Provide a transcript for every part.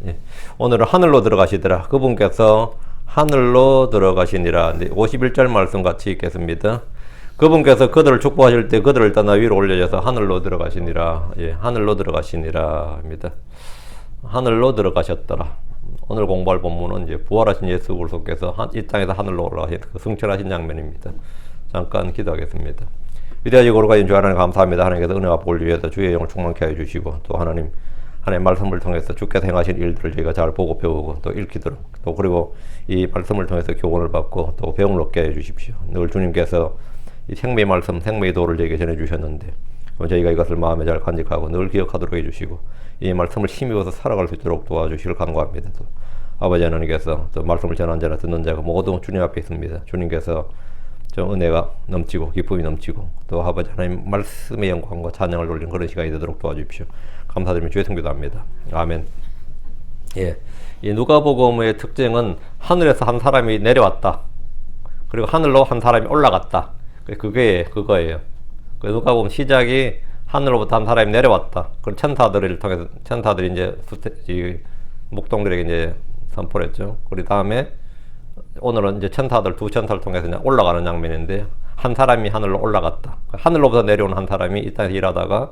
예. 오늘은 하늘로 들어가시더라. 그분께서 하늘로 들어가시니라. 51절 말씀 같이 읽겠습니다. 그분께서 그들을 축복하실 때 그들을 떠나 위로 올려져서 하늘로 들어가시니라. 예, 하늘로 들어가시니라 합니다. 하늘로 들어가셨더라. 오늘 공부할 본문은 이제 부활하신 예수 그리스도께서 이 땅에서 하늘로 올라가신 그 승천하신 장면입니다. 잠깐 기도하겠습니다. 위대하시고 거룩하신 주 하나님 감사합니다. 하나님께서 은혜와 복을 위해서 주의 영을 충만케 하여 주시고 또 하나님 말씀을 통해서 주께서 행하신 일들을 저희가 잘 보고 배우고 또 읽히도록 또 그리고 이 말씀을 통해서 교훈을 받고 또 배움을 얻게 해 주십시오. 늘 주님께서 이 생명의 말씀, 생명의 도를 저에게 전해주셨는데 저희가 이것을 마음에 잘 간직하고 늘 기억하도록 해주시고 이 말씀을 힘입어서 살아갈 수 있도록 도와주시길 간구합니다. 또 아버지 하나님께서 또 말씀을 전하는 자나 듣는 자가 모두 주님 앞에 있습니다. 주님께서 좀 은혜가 넘치고 기쁨이 넘치고 또 아버지 하나님 말씀의 영광과 찬양을 돌리는 그런 시간이 되도록 도와주십시오. 감사드리며 주의 성기도 합니다. 아멘. 예, 이 누가복음의 특징은 하늘에서 한 사람이 내려왔다. 그리고 하늘로 한 사람이 올라갔다. 그거예요. 누가복음 시작이 하늘로부터 한 사람이 내려왔다. 그리고 천사들을 통해서 천사들이 이제 목동들에게 이제 선포를 했죠. 그리고 다음에 오늘은 이제 두 천사를 통해서 그냥 올라가는 장면인데 한 사람이 하늘로 올라갔다. 하늘로부터 내려온 한 사람이 이 땅에서 일하다가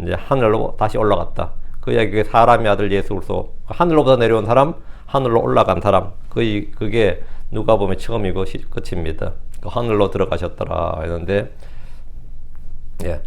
이제 하늘로 다시 올라갔다. 그 이야기가 사람의 아들 예수 그리스도 하늘로부터 내려온 사람, 하늘로 올라간 사람. 그게 누가복음의 처음이고 끝입니다. 하늘로 들어가셨더라 했는데 예.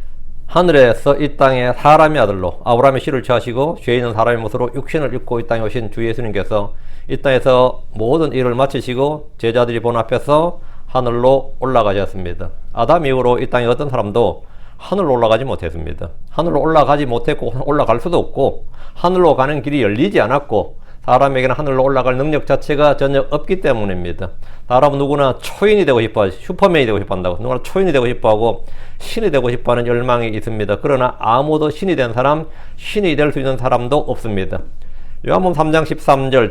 하늘에서 이 땅에 사람의 아들로 아브라함의 씨를 취하시고 죄 있는 사람의 모습으로 육신을 입고 이 땅에 오신 주 예수님께서 이 땅에서 모든 일을 마치시고 제자들이 본 앞에서 하늘로 올라가셨습니다. 아담 이후로 이 땅에 어떤 사람도 하늘로 올라가지 못했습니다. 하늘로 올라가지 못했고 올라갈 수도 없고 하늘로 가는 길이 열리지 않았고 사람에게는 하늘로 올라갈 능력 자체가 전혀 없기 때문입니다. 사람은 누구나 초인이 되고 싶어 하지, 슈퍼맨이 되고 싶어 한다고. 누구나 초인이 되고 싶어 하고 신이 되고 싶어 하는 열망이 있습니다. 그러나 아무도 신이 된 사람, 신이 될 수 있는 사람도 없습니다. 요한복음 3장 13절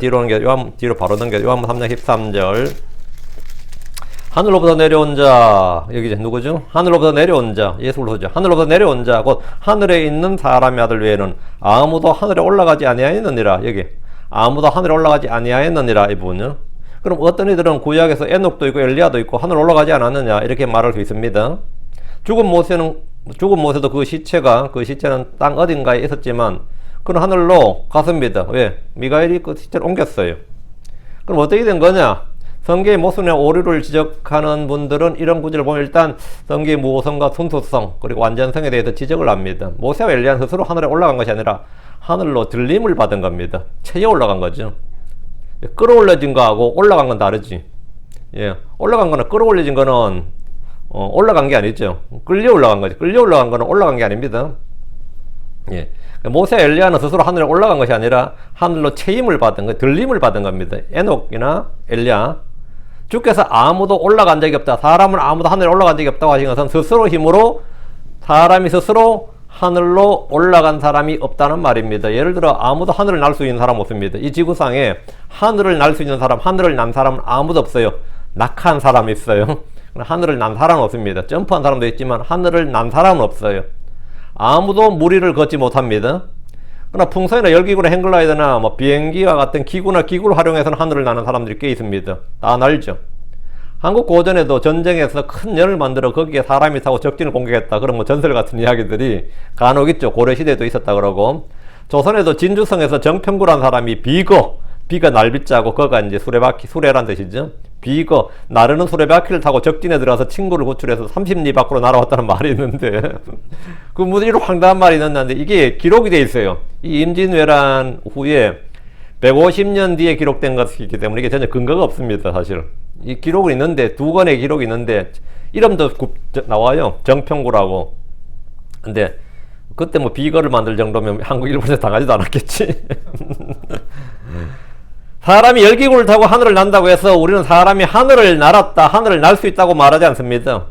뒤로 바로 넘겨. 요한복음 3장 13절. 하늘로부터 내려온 자, 여기 이제 누구죠? 하늘로부터 내려온 자, 예수 그리스도죠. 하늘로부터 내려온 자, 곧 하늘에 있는 사람의 아들 외에는 아무도 하늘에 올라가지 아니하였느니라. 여기 아무도 하늘에 올라가지 아니하였느니라 이 부분요. 그럼 어떤 이들은 구약에서 에녹도 있고 엘리야도 있고 하늘 올라가지 않았느냐 이렇게 말할 수 있습니다. 죽은 모세도 그 시체는 땅 어딘가에 있었지만 그는 하늘로 갔습니다. 왜? 미가엘이 그 시체를 옮겼어요. 그럼 어떻게 된 거냐? 성경의 모순의 오류를 지적하는 분들은 이런 구절을 보면 일단 성경의 무호성과 순수성 그리고 완전성에 대해서 지적을 합니다. 모세와 엘리야는 스스로 하늘에 올라간 것이 아니라 하늘로 들림을 받은 겁니다. 체에 올라간 거죠. 끌어올려진 거하고 올라간 건 다르지. 예, 올라간 거는 끌어올려진 거는 올라간 게 아니죠. 끌려 올라간 거지. 끌려 올라간 거는 올라간 게 아닙니다. 예, 모세 엘리야는 스스로 하늘에 올라간 것이 아니라 하늘로 체임을 받은 거, 들림을 받은 겁니다. 에녹이나 엘리야. 주께서 아무도 올라간 적이 없다. 사람은 아무도 하늘에 올라간 적이 없다고 하신 것은 스스로 힘으로 사람이 스스로 하늘로 올라간 사람이 없다는 말입니다. 예를 들어 아무도 하늘을 날 수 있는 사람 없습니다. 이 지구상에 하늘을 날 수 있는 사람, 하늘을 난 사람은 아무도 없어요. 낙한 사람이 있어요. 하늘을 난 사람은 없습니다. 점프한 사람도 있지만 하늘을 난 사람은 없어요. 아무도 무리를 걷지 못합니다. 그러나 풍선이나 열기구나 행글라이더나 뭐 비행기와 같은 기구를 활용해서는 하늘을 나는 사람들이 꽤 있습니다. 다 날죠. 한국 고전에도 전쟁에서 큰 연을 만들어 거기에 사람이 타고 적진을 공격했다. 그런 뭐 전설 같은 이야기들이 간혹 있죠. 고려시대에도 있었다 그러고. 조선에도 진주성에서 정평구라는 사람이 비가 날비자고 거가 이제 수레란 뜻이죠. 비거, 나르는 수레바퀴를 타고 적진에 들어가서 친구를 구출해서 30리 밖으로 날아왔다는 말이 있는데 그 무슨 이런 황당한 말이 있는데 이게 기록이 돼 있어요. 이 임진왜란 후에 150년 뒤에 기록된 것이기 때문에 이게 전혀 근거가 없습니다. 사실 이 기록은 있는데 두 권의 기록이 있는데 이름도 나와요. 정평구라고. 근데 그때 뭐 비거를 만들 정도면 한국 일본에서 당하지도 않았겠지. 사람이 열기구를 타고 하늘을 난다고 해서 우리는 사람이 하늘을 날았다, 하늘을 날 수 있다고 말하지 않습니다.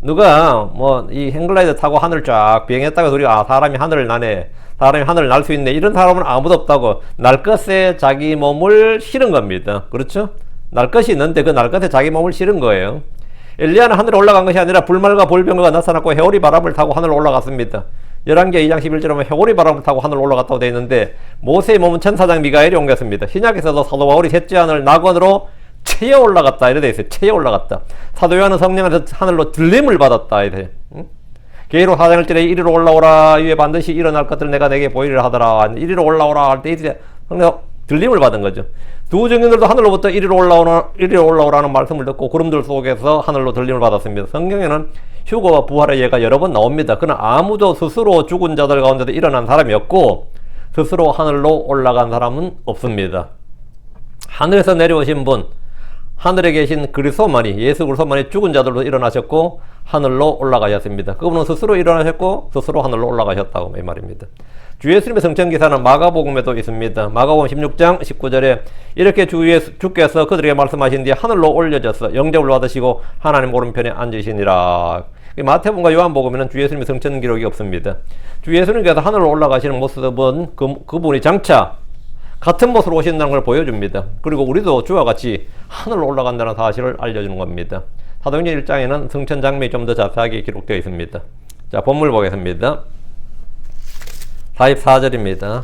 누가 뭐 이 행글라이더 타고 하늘 쫙 비행했다고 해서 우리가 사람이 하늘을 나네, 사람이 하늘을 날 수 있네, 이런 사람은 아무도 없다고 날 것에 자기 몸을 실은 겁니다. 그렇죠? 날 것이 있는데 그 날 것에 자기 몸을 실은 거예요. 엘리야는 하늘에 올라간 것이 아니라 불말과 볼병거가 나타났고 해오리 바람을 타고 하늘로 올라갔습니다. 열왕기하 2장 11절에 보면 해오리 바람을 타고 하늘로 올라갔다고 되어 있는데 모세의 몸은 천사장 미가엘이 옮겼습니다. 신약에서도 사도 바울이 셋째 하늘 낙원으로 체에 올라갔다 이래 돼 있어요. 체에 올라갔다. 사도 요한은 성령에서 하늘로 들림을 받았다 이래. 계로 4장 1절에 이리로 올라오라 이에 반드시 일어날 것들을 내가 내게 보이리라 하더라. 이리로 올라오라 할 때 이제 성령 들림을 받은 거죠. 두 증인들도 하늘로부터 이리로 올라오라는 말씀을 듣고 구름들 속에서 하늘로 들림을 받았습니다. 성경에는 휴거와 부활의 예가 여러 번 나옵니다. 그러나 아무도 스스로 죽은 자들 가운데서 일어난 사람이 없고 스스로 하늘로 올라간 사람은 없습니다. 하늘에서 내려오신 분, 하늘에 계신 그리스도만이, 예수 그리스도만이 죽은 자들로 일어나셨고 하늘로 올라가셨습니다. 그분은 스스로 일어나셨고 스스로 하늘로 올라가셨다고 이 말입니다. 주 예수님의 성천기사는 마가복음에도 있습니다. 마가복음 16장 19절에 이렇게 주께서 그들에게 말씀하신 뒤에 하늘로 올려져서 영접을 받으시고 하나님 오른편에 앉으시니라. 마태복음과 요한복음에는 주 예수님의 성천 기록이 없습니다. 주 예수님께서 하늘로 올라가시는 모습은 그분이 장차 같은 모습으로 오신다는 걸 보여줍니다. 그리고 우리도 주와 같이 하늘로 올라간다는 사실을 알려주는 겁니다. 사도행전 1장에는 성천 장면이 좀 더 자세하게 기록되어 있습니다. 자, 본문 보겠습니다. 44절입니다.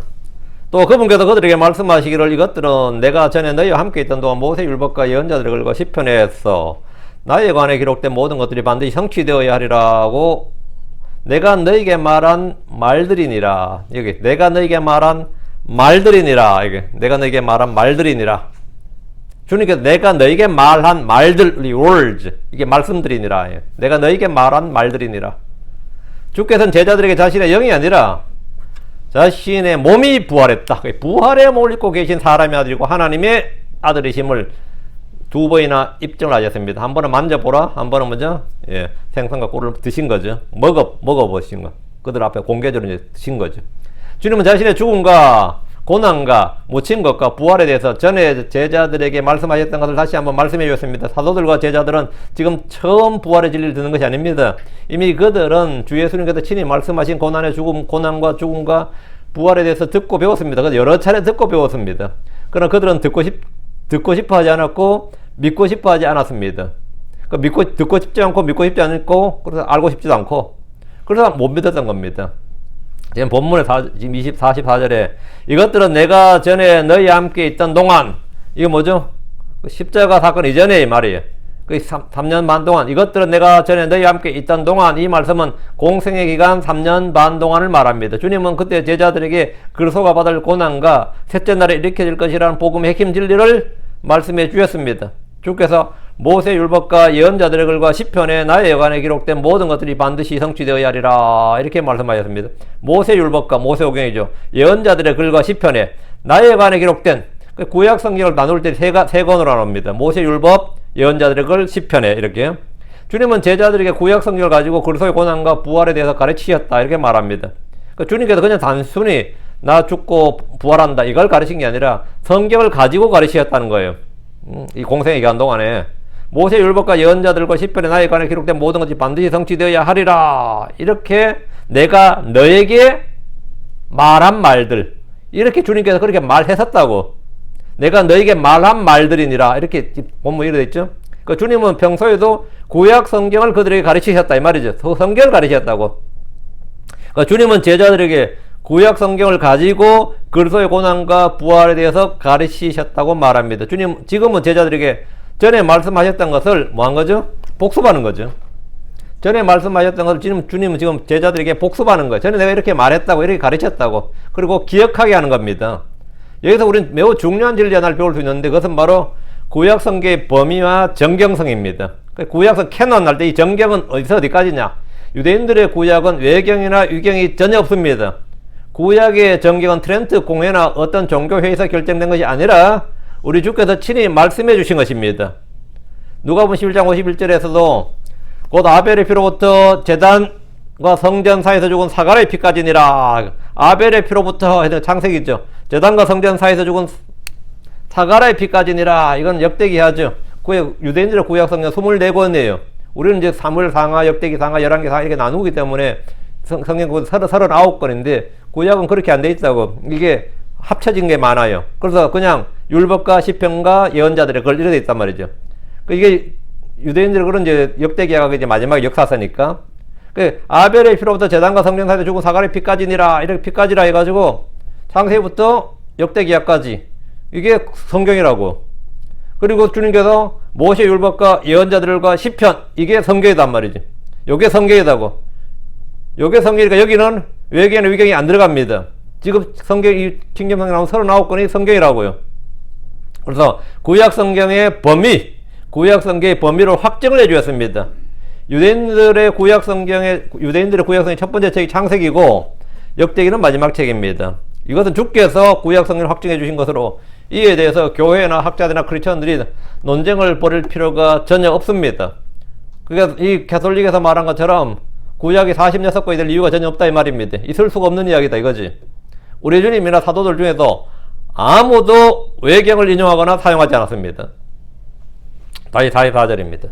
또 그분께서 그들에게 말씀하시기를 이것들은 내가 전에 너희와 함께 있던 동안 모세율법과 예언자들의 글과 시편에서 나에 관해 기록된 모든 것들이 반드시 성취되어야 하리라고 내가 너희에게 말한 말들이니라. 여기 내가 너희에게 말한 말들이니라. 이게 내가 너희에게 말한 말들이니라. 주님께서 내가 너희에게 말한 말들, words, 이게 말씀들이니라. 내가 너희에게 말한 말들이니라. 주께서는 제자들에게 자신의 영이 아니라 자신의 몸이 부활했다. 부활의 몸을 입고 계신 사람의 아들이고 하나님의 아들이심을 두 번이나 입증을 하셨습니다. 한 번은 만져보라, 한 번은 먼저 생선과 꿀을 드신 거죠. 먹어보신 거. 그들 앞에 공개적으로 이제 드신 거죠. 주님은 자신의 죽음과 고난과 묻힌 것과 부활에 대해서 전에 제자들에게 말씀하셨던 것을 다시 한번 말씀해 주셨습니다. 사도들과 제자들은 지금 처음 부활의 진리를 듣는 것이 아닙니다. 이미 그들은 주 예수님께서 친히 말씀하신 고난과 죽음과 부활에 대해서 듣고 배웠습니다. 그래서 여러 차례 듣고 배웠습니다. 그러나 그들은 듣고 싶어 하지 않았고 믿고 싶어 하지 않았습니다. 듣고 싶지 않고 믿고 싶지 않고 그래서 알고 싶지도 않고 그래서 못 믿었던 겁니다. 지금 본문에 지금 44절에 이것들은 내가 전에 너희와 함께 있던 동안 이거 뭐죠? 십자가 사건 이전에 이 말이에요. 3년 반 동안 이것들은 내가 전에 너희와 함께 있던 동안 이 말씀은 공생의 기간 3년 반 동안을 말합니다. 주님은 그때 제자들에게 그리스도가 받을 고난과 셋째 날에 일으켜질 것이라는 복음의 핵심 진리를 말씀해 주셨습니다. 주께서 모세 율법과 예언자들의 글과 시편에 나의 여관에 기록된 모든 것들이 반드시 성취되어야 하리라 이렇게 말씀하셨습니다. 모세 율법과 모세오경이죠. 예언자들의 글과 시편에 나의 여관에 기록된 구약 성경을 나눌 때 세 권으로 나눕니다. 모세 율법, 예언자들의 글, 시편에 이렇게. 주님은 제자들에게 구약 성경을 가지고 그리스도의 고난과 부활에 대해서 가르치셨다 이렇게 말합니다. 주님께서 그냥 단순히 나 죽고 부활한다 이걸 가르친 게 아니라 성경을 가지고 가르치셨다는 거예요. 이 공생의 기간 동안에 모세 율법과 예언자들과 시편에 나에 관해 기록된 모든 것이 반드시 성취되어야 하리라 이렇게 내가 너에게 말한 말들 이렇게 주님께서 그렇게 말했었다고 내가 너에게 말한 말들이니라 이렇게 본문이 이렇게 있죠. 그러니까 주님은 평소에도 구약 성경을 그들에게 가르치셨다 이 말이죠. 성경을 가르치셨다고. 그러니까 주님은 제자들에게 구약 성경을 가지고 그리스도의 고난과 부활에 대해서 가르치셨다고 말합니다. 주님 지금은 제자들에게 전에 말씀하셨던 것을 뭐 한 거죠? 복습하는 거죠. 전에 말씀하셨던 것을 주님은 지금 제자들에게 복습하는 거예요. 전에 내가 이렇게 말했다고 이렇게 가르쳤다고 그리고 기억하게 하는 겁니다. 여기서 우리는 매우 중요한 진리 하나를 배울 수 있는데 그것은 바로 구약 성경의 범위와 정경성입니다. 구약성 캐논 할 때 이 정경은 어디서 어디까지냐? 유대인들의 구약은 외경이나 유경이 전혀 없습니다. 구약의 정경은 트렌트 공회나 어떤 종교회의에서 결정된 것이 아니라 우리 주께서 친히 말씀해 주신 것입니다. 누가복음 11장 51절에서도 곧 아벨의 피로부터 제단과 성전 사이에서 죽은 사가랴의 피까지니라. 아벨의 피로부터 해서 창세기죠. 제단과 성전 사이에서 죽은 사가랴의 피까지니라. 이건 역대기하죠. 유대인들의 구약 성경 24권이에요. 우리는 이제 사무엘 상하, 역대기 상하, 열왕기 상하 이렇게 나누기 때문에 성경 39권인데 구약은 그렇게 안 돼 있다고. 이게 합쳐진 게 많아요. 그래서 그냥 율법과 시편과 예언자들의 글 이렇게 돼 있단 말이죠. 이게 유대인들은 그런 이제 역대기가 이제 마지막 역사서니까 그 아벨의 피로부터 제단과 성전사에 죽은 사가랴의 피까지니라 이렇게 피까지라 해가지고 창세기부터 역대기야까지 이게 성경이라고. 그리고 주님께서 모세 율법과 예언자들과 시편 이게 성경이단 말이지. 요게 성경이다고. 요게 성경이니까 여기는 외계나 위경이 안 들어갑니다. 지금 성경 이 킹잼 성경 나온 39권이 성경이라고요. 그래서 구약 성경의 범위, 구약 성경의 범위를 확정을 해주었습니다. 유대인들의 구약 성경의 첫 번째 책이 창세기고 역대기는 마지막 책입니다. 이것은 주께서 구약 성경을 확정해 주신 것으로 이에 대해서 교회나 학자들이나 크리스천들이 논쟁을 벌일 필요가 전혀 없습니다. 그러니까 이 가톨릭에서 말한 것처럼 구약이 46권이 될 이유가 전혀 없다 이 말입니다. 있을 수가 없는 이야기다 이거지. 우리 주님이나 사도들 중에서 아무도 외경을 인용하거나 사용하지 않았습니다. 다시 44절입니다.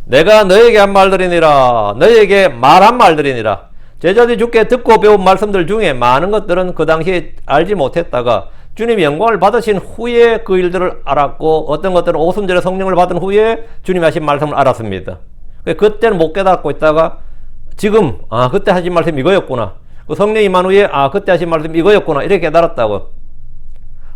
내가 너에게 한 말들이니라 너에게 말한 말들이니라. 제자들이 주께 듣고 배운 말씀들 중에 많은 것들은 그 당시에 알지 못했다가 주님이 영광을 받으신 후에 그 일들을 알았고 어떤 것들은 오순절에 성령을 받은 후에 주님이 하신 말씀을 알았습니다. 그때는 못 깨닫고 있다가 지금 그때 하신 말씀 이거였구나. 그 성령이 임한 후에 그때 하신 말씀 이거였구나 이렇게 깨달았다고.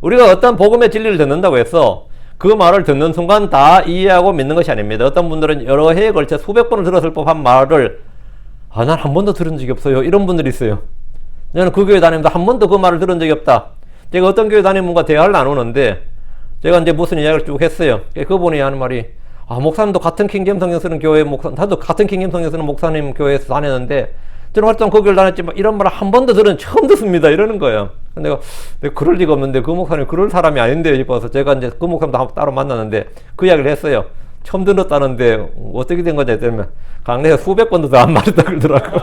우리가 어떤 복음의 진리를 듣는다고 해서 그 말을 듣는 순간 다 이해하고 믿는 것이 아닙니다. 어떤 분들은 여러 해에 걸쳐 수백 번을 들었을 법한 말을 난 한 번도 들은 적이 없어요. 이런 분들이 있어요. 저는 그 교회 다니면서 한 번도 그 말을 들은 적이 없다. 제가 어떤 교회 다니면 뭔가 대화를 나누는데 제가 이제 무슨 이야기를 쭉 했어요. 그분이 하는 말이 목사님도 같은 킹잼 성경 쓰는 교회 나도 같은 킹잼 성경 쓰는 목사님 교회에서 다녔는데 저는 활동 그 교회를 다녔지만 이런 말을 한 번도 처음 듣습니다. 이러는 거예요. 내가 그럴 리가 없는데 그 목사님 그럴 사람이 아닌데 싶어서 제가 이제 그 목사님도 따로 만났는데 그 이야기를 했어요. 처음 들었다는데 어떻게 된 거냐 했더니 강대에서 수백 번도 더 한 말이다 그러더라고.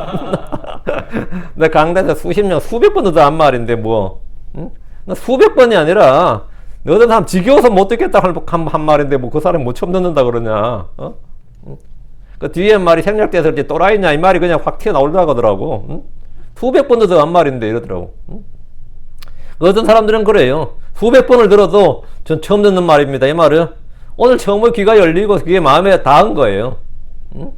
내 강대에서 수십 년 수백 번도 더 한 말인데 뭐 응? 나 수백 번이 아니라 너는 사람 지겨워서 못 듣겠다 한 말인데 뭐 그 사람이 뭐 처음 듣는다 그러냐. 그 뒤에 말이 생략돼서 이제 또라이냐 이 말이 그냥 확 튀어나오려고 하더라고. 응? 수백 번도 더 한 말인데 이러더라고. 응? 어떤 사람들은 그래요. 수백 번을 들어도 전 처음 듣는 말입니다. 이 말은 오늘 처음으로 귀가 열리고 그게 마음에 닿은 거예요. 응?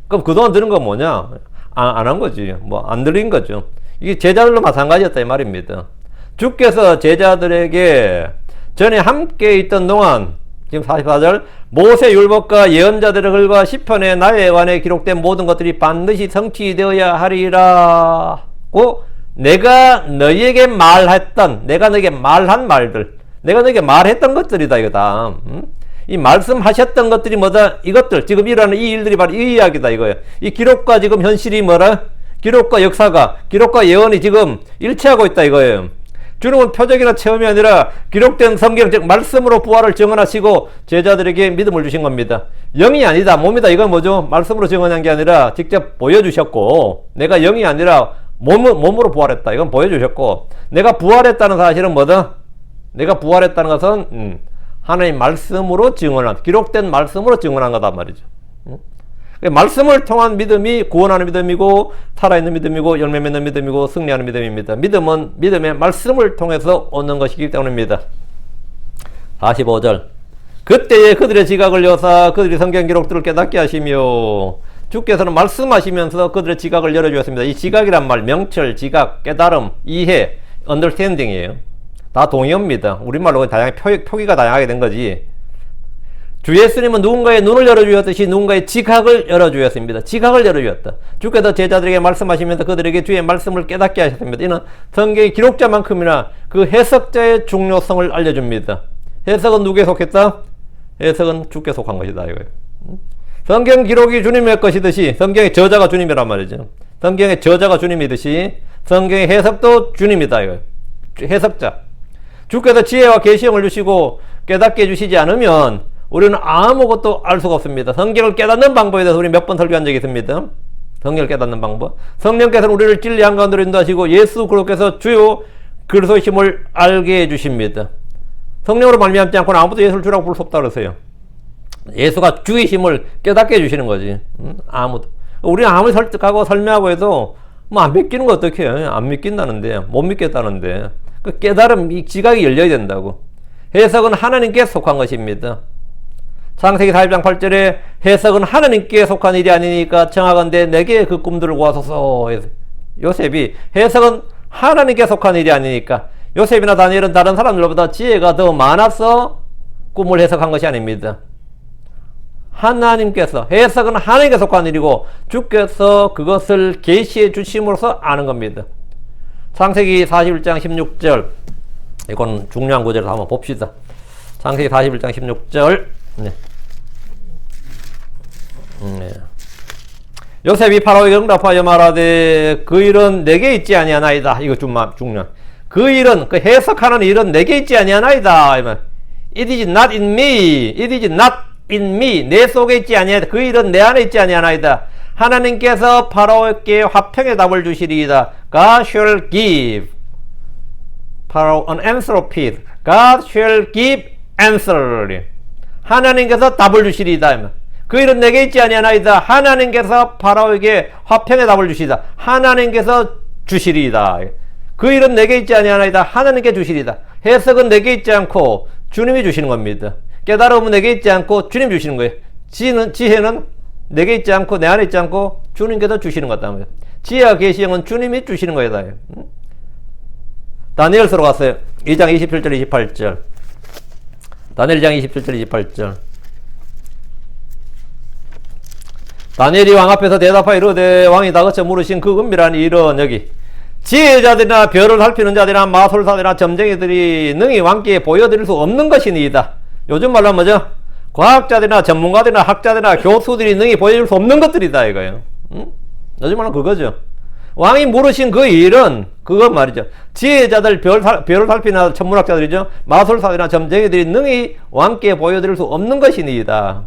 그럼 그동안 들은 건 뭐냐? 안 한 거지. 뭐 안 들린 거죠. 이게 제자들도 마찬가지였다 이 말입니다. 주께서 제자들에게 전에 함께 있던 동안 지금 44절 모세 율법과 예언자들의 글과 시편에 나에 관해 기록된 모든 것들이 반드시 성취되어야 하리라고 내가 너희에게 말했던 내가 너희에게 말한 말들 내가 너희에게 말했던 것들이다 이거다. 이 말씀하셨던 것들이 뭐다? 이것들 지금 일어나는 이 일들이 바로 이 이야기다 이거예요. 이 기록과 지금 현실이 뭐라? 기록과 역사가 기록과 예언이 지금 일치하고 있다 이거예요. 주님은 표적이나 체험이 아니라 기록된 성경 즉 말씀으로 부활을 증언하시고 제자들에게 믿음을 주신 겁니다. 영이 아니다 몸이다 이건 뭐죠? 말씀으로 증언한 게 아니라 직접 보여주셨고 내가 영이 아니라 몸으로 부활했다 이건 보여주셨고 내가 부활했다는 사실은 뭐다? 내가 부활했다는 것은 하나님 말씀으로 증언한 기록된 말씀으로 증언한 거단 말이죠. 말씀을 통한 믿음이 구원하는 믿음이고 살아있는 믿음이고 열매 맺는 믿음이고 승리하는 믿음입니다. 믿음은 믿음의 말씀을 통해서 얻는 것이기 때문입니다. 45절 그때에 그들의 지각을 여사 그들이 성경 기록들을 깨닫게 하시며 주께서는 말씀하시면서 그들의 지각을 열어주었습니다. 이 지각이란 말 명철, 지각, 깨달음, 이해, understanding이에요. 다 동의어입니다. 우리말로 표기가 다양하게 된 거지. 주 예수님은 누군가의 눈을 열어주었듯이 누군가의 지각을 열어주었습니다. 지각을 열어주었다. 주께서 제자들에게 말씀하시면서 그들에게 주의 말씀을 깨닫게 하셨습니다. 이는 성경의 기록자만큼이나 그 해석자의 중요성을 알려줍니다. 해석은 누구에 속했다? 해석은 주께 속한 것이다 이거예요. 성경 기록이 주님의 것이듯이 성경의 저자가 주님이란 말이죠. 성경의 저자가 주님이듯이 성경의 해석도 주님이다 이거예요. 해석자. 주께서 지혜와 계시형을 주시고 깨닫게 해주시지 않으면 우리는 아무것도 알 수가 없습니다. 성경을 깨닫는 방법에 대해서 우리 몇 번 설교한 적이 있습니다. 성경을 깨닫는 방법. 성령께서는 우리를 진리 한가운데로 인도하시고 예수 그리스도께서 주요 그리스도이심을 알게 해주십니다. 성령으로 말미암지 않고는 아무도 예수를 주라고 부를 수 없다 그러세요. 예수가 주이심을 깨닫게 해주시는 거지. 아무도. 우리는 아무리 설득하고 설명하고 해도 뭐 안 믿기는 거 어떻게 해요? 안 믿긴다는데 못 믿겠다는데 그 깨달음 이 지각이 열려야 된다고. 해석은 하나님께 속한 것입니다. 창세기 41장 8절에 해석은 하나님께 속한 일이 아니니까 청하건대 내게 그 꿈들을 구하소서. 요셉이 해석은 하나님께 속한 일이 아니니까 요셉이나 다니엘은 다른 사람들보다 지혜가 더 많아서 꿈을 해석한 것이 아닙니다. 하나님께서, 해석은 하나님께 속한 일이고 주께서 그것을 계시해 주심으로써 아는 겁니다. 창세기 41장 16절, 이건 중요한 구절을 한번 봅시다. 창세기 41장 16절. 네. 요셉이 파라오에게 응답하여 말하되 그 일은 내게 있지 아니하나이다. 이거 중요한. 그 일은, 그 해석하는 일은 내게 있지 아니하나이다. It is not in me. It is not in me. 내 속에 있지 아니하다. 그 일은 내 안에 있지 아니하나이다. 하나님께서 파라오에게 화평의 답을 주시리이다. God shall give Pharaoh an answer of peace. God shall give answer. 하나님께서 답을 주시리이다. 그 일은 내게 있지 아니하나이다. 하나님께서 파라오에게 화평의 답을 주시리이다. 하나님께서 주시리이다. 그 일은 내게 있지 아니하나이다. 하나님께 주시리이다. 해석은 내게 있지 않고 주님이 주시는 겁니다. 깨달음은 내게 있지 않고 주님 주시는 거예요. 지혜는 내게 있지 않고 내 안에 있지 않고 주님께서 주시는 것 같다. 지혜와 계시형은 주님이 주시는 거다. 다니엘서로 갔어요. 2장 27절 28절. 다니엘 2장 27절 28절. 다니엘이 왕 앞에서 대답하여 이르되 왕이 다그쳐 물으신 그 은밀한 일은 여기 지혜자들이나 별을 살피는 자들이나 마술사들이나 점쟁이들이 능히 왕께 보여드릴 수 없는 것이니이다. 요즘 말로 뭐죠? 과학자들이나 전문가들이나 학자들이나 교수들이 능히 보여줄 수 없는 것들이다 이거예요. 요즘 말로 그거죠. 왕이 물으신 그 일은 그거 말이죠. 지혜자들 별을 살피는 천문학자들이죠. 마술사들이나 점쟁이들이 능히 왕께 보여드릴 수 없는 것이니이다.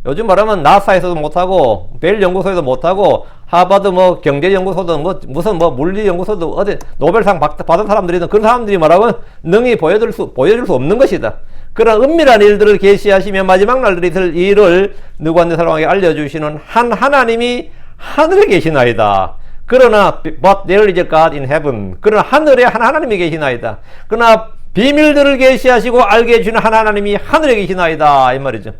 요즘 말하면 나사에서도 못하고 벨 연구소에도 못하고 하버드 뭐 경제연구소도 뭐 무슨 뭐 물리연구소도 어디 노벨상 받은 사람들이든 그런 사람들이 말하면 능히 보여줄 수 없는 것이다. 그런 은밀한 일들을 계시하시며 마지막 날들이 있을 일을 느부갓네살 왕에게 알려주시는 한 하나님이 하늘에 계시나이다. 그러나 but there is a God in heaven. 그러나 하늘에 한 하나님이 계시나이다. 그러나 비밀들을 계시하시고 알게 해주시는 한 하나님이 하늘에 계시나이다 이 말이죠.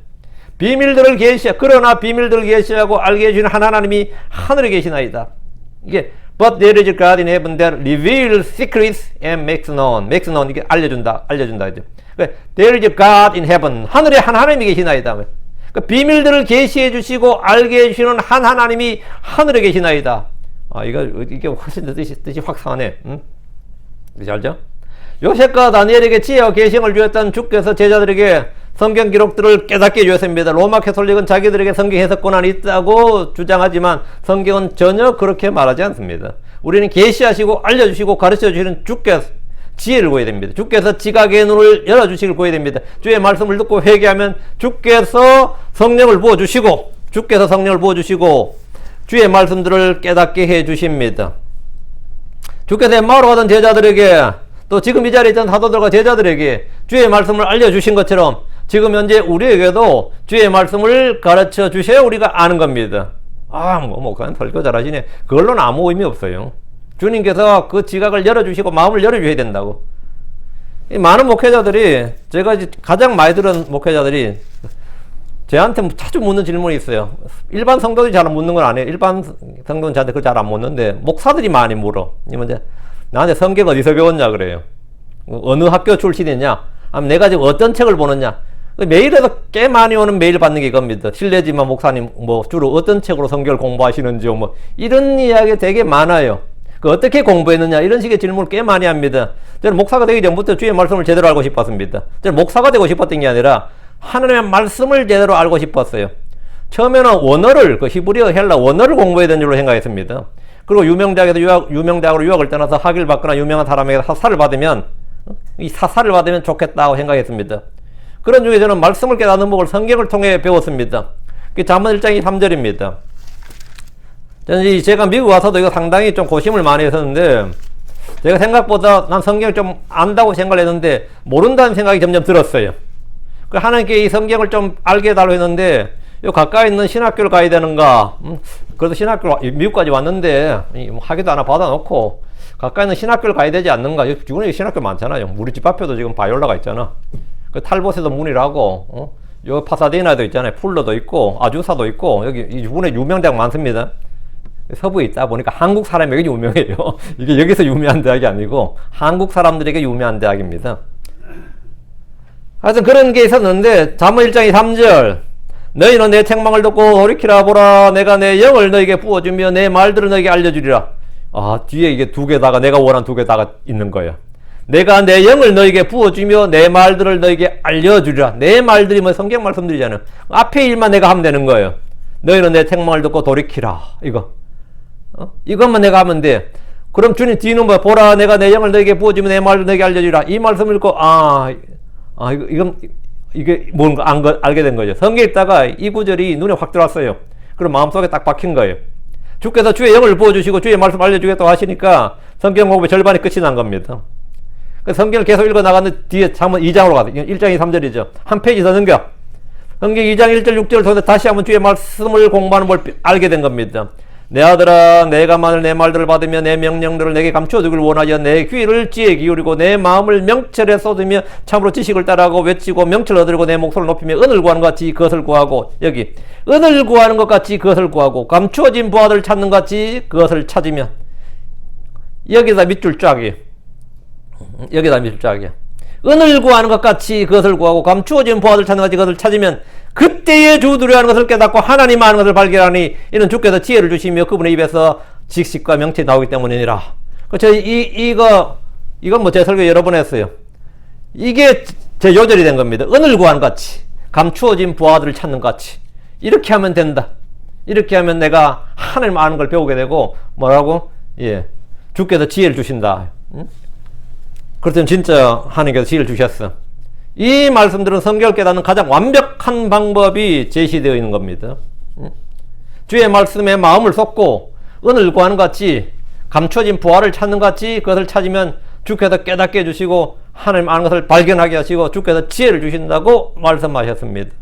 그러나 비밀들을 계시하고 알게 해주는 하나님이 하늘에 계시나이다. 이게 but there is a God in heaven that reveals secrets and makes known. makes known 이게 알려준다 이죠. there is a God in heaven. 하늘에 한 하나님이 계시나이다. 비밀들을 계시해 주시고 알게 해주시는 한 하나님이 하늘에 계시나이다. 이게 훨씬 더 뜻이 확상하네. 그렇지 알죠? 요셉과 다니엘에게 지혜와 계시를 주었던 주께서 제자들에게 성경 기록들을 깨닫게 해주었습니다. 로마 캐톨릭은 자기들에게 성경 해석 권한이 있다고 주장하지만 성경은 전혀 그렇게 말하지 않습니다. 우리는 계시하시고 알려주시고 가르쳐주시는 주께서 지혜를 구해야 됩니다. 주께서 지각의 눈을 열어주시길 구해야 됩니다. 주의 말씀을 듣고 회개하면 주께서 성령을 부어주시고 주의 말씀들을 깨닫게 해주십니다. 주께서 엠마오로 가던 제자들에게 또 지금 이 자리에 있던 사도들과 제자들에게 주의 말씀을 알려주신 것처럼 지금 현재 우리에게도 주의 말씀을 가르쳐 주셔야 우리가 아는 겁니다. 목사님 설교 잘하시네. 그걸로는 아무 의미 없어요. 주님께서 그 지각을 열어주시고 마음을 열어주셔야 된다고. 이 많은 목회자들이, 제가 가장 많이 들은 목회자들이 저한테 자주 묻는 질문이 있어요. 일반 성도들이 잘 묻는 건 아니에요. 일반 성도는 저한테 그걸 잘 안 묻는데 목사들이 많이 물어. 이제 나한테 성경 어디서 배웠냐 그래요. 어느 학교 출신이냐, 아니면 내가 지금 어떤 책을 보느냐. 메일에서 꽤 많이 오는 메일 받는 게 이겁니다. 실례지만 목사님 뭐 주로 어떤 책으로 성경을 공부하시는지요, 뭐 이런 이야기 되게 많아요. 어떻게 공부했느냐 이런 식의 질문을 꽤 많이 합니다. 저는 목사가 되기 전부터 주의 말씀을 제대로 알고 싶었습니다. 저는 목사가 되고 싶었던 게 아니라 하나님의 말씀을 제대로 알고 싶었어요. 처음에는 원어를, 그 히브리어 헬라 원어를 공부해야 되는 줄로 생각했습니다. 그리고 유명대학으로 유학을 떠나서 학위를 받거나 유명한 사람에게 사사를 받으면 좋겠다고 생각했습니다. 그런 중에 저는 말씀을 깨닫는 법을 성경을 통해 배웠습니다. 그게 잠언 1장 3절입니다. 저는 제가 미국 와서도 이거 상당히 좀 고심을 많이 했었는데, 제가 생각보다 난 성경을 좀 안다고 생각을 했는데 모른다는 생각이 점점 들었어요. 하나님께 이 성경을 좀 알게 해달라고 했는데, 요 가까이 있는 신학교를 가야 되는가? 그래도 미국까지 왔는데 학위도 하나 받아놓고 가까이 있는 신학교를 가야 되지 않는가? 주변에 신학교 많잖아요. 우리 집 앞에도 지금 바이올라가 있잖아. 그 탈봇에도 문의를 하고, 요 파사디나도 있잖아요. 풀러도 있고 아주사도 있고 여기 일본에 유명 대학 많습니다. 서부에 있다 보니까 한국 사람에게 유명해요. 이게 여기서 유명한 대학이 아니고 한국 사람들에게 유명한 대학입니다. 하여튼 그런 게 있었는데 잠언 1장 3절 너희는 내 책망을 듣고 돌이키라 보라 내가 내 영을 너에게 부어주며 내 말들을 너에게 알려주리라. 아 뒤에 이게 두 개다가 내가 원한 두 개다가 있는 거예요. 내가 내 영을 너에게 부어주며 내 말들을 너에게 알려주리라. 내 말들이 뭐 성경 말씀들이잖아요. 앞에 일만 내가 하면 되는 거예요. 너희는 내 책망을 듣고 돌이키라. 이거 이것만 내가 하면 돼. 그럼 주님 뒤는 뭐 보라 내가 내 영을 너에게 부어주며 내 말을 너에게 알려주리라. 이 말씀을 읽고 이게 뭔가 알게 된 거죠. 성경에 있다가 이 구절이 눈에 확 들어왔어요. 그럼 마음속에 딱 박힌 거예요. 주께서 주의 영을 부어주시고 주의 말씀 알려주겠다고 하시니까 성경 공부의 절반이 끝이 난 겁니다. 성경을 계속 읽어 나가는 뒤에 잠언 2장으로 가서 1장이 3절이죠. 한 페이지 더 넘겨. 성경 2장 1절 6절을 통해서 다시 한번 주의 말씀을 공부하는 걸 알게 된 겁니다. 내 아들아 내가 만일 내 말들을 받으며 내 명령들을 내게 감춰두길 원하여 내 귀를 지혜 기울이고 내 마음을 명철에 쏟으며 참으로 지식을 따라하고 외치고 명철을 얻으려고 내 목소리를 높이며 은을 구하는 것 같이 그것을 구하고 여기 은을 구하는 것 같이 그것을 구하고 감추어진 부하들을 찾는 것 같이 그것을 찾으면 여기다 밑줄 쫙이에요. 여기다 밑줄 쫙이야. 은을 구하는 것 같이 그것을 구하고 감추어진 부하들을 찾는 것 같이 그것을 찾으면 그때의 주 두려워하는 것을 깨닫고 하나님 아는 것을 발견하니 이는 주께서 지혜를 주시며 그분의 입에서 지식과 명철이 나오기 때문이니라. 이건 뭐 제 설교 여러 번 했어요. 이게 제 요절이 된 겁니다. 은을 구하는 것 같이 감추어진 부하들을 찾는 것 같이 이렇게 하면 된다. 이렇게 하면 내가 하나님 아는 걸 배우게 되고 뭐라고? 예, 주께서 지혜를 주신다. 응? 그렇다면 진짜 하나님께서 지혜를 주셨어. 이 말씀들은 성경을 깨닫는 가장 완벽한 방법이 제시되어 있는 겁니다. 주의 말씀에 마음을 쏟고 은을 구하는 것 같이 감춰진 부활을 찾는 것 같이 그것을 찾으면 주께서 깨닫게 해주시고 하나님 아는 것을 발견하게 하시고 주께서 지혜를 주신다고 말씀하셨습니다.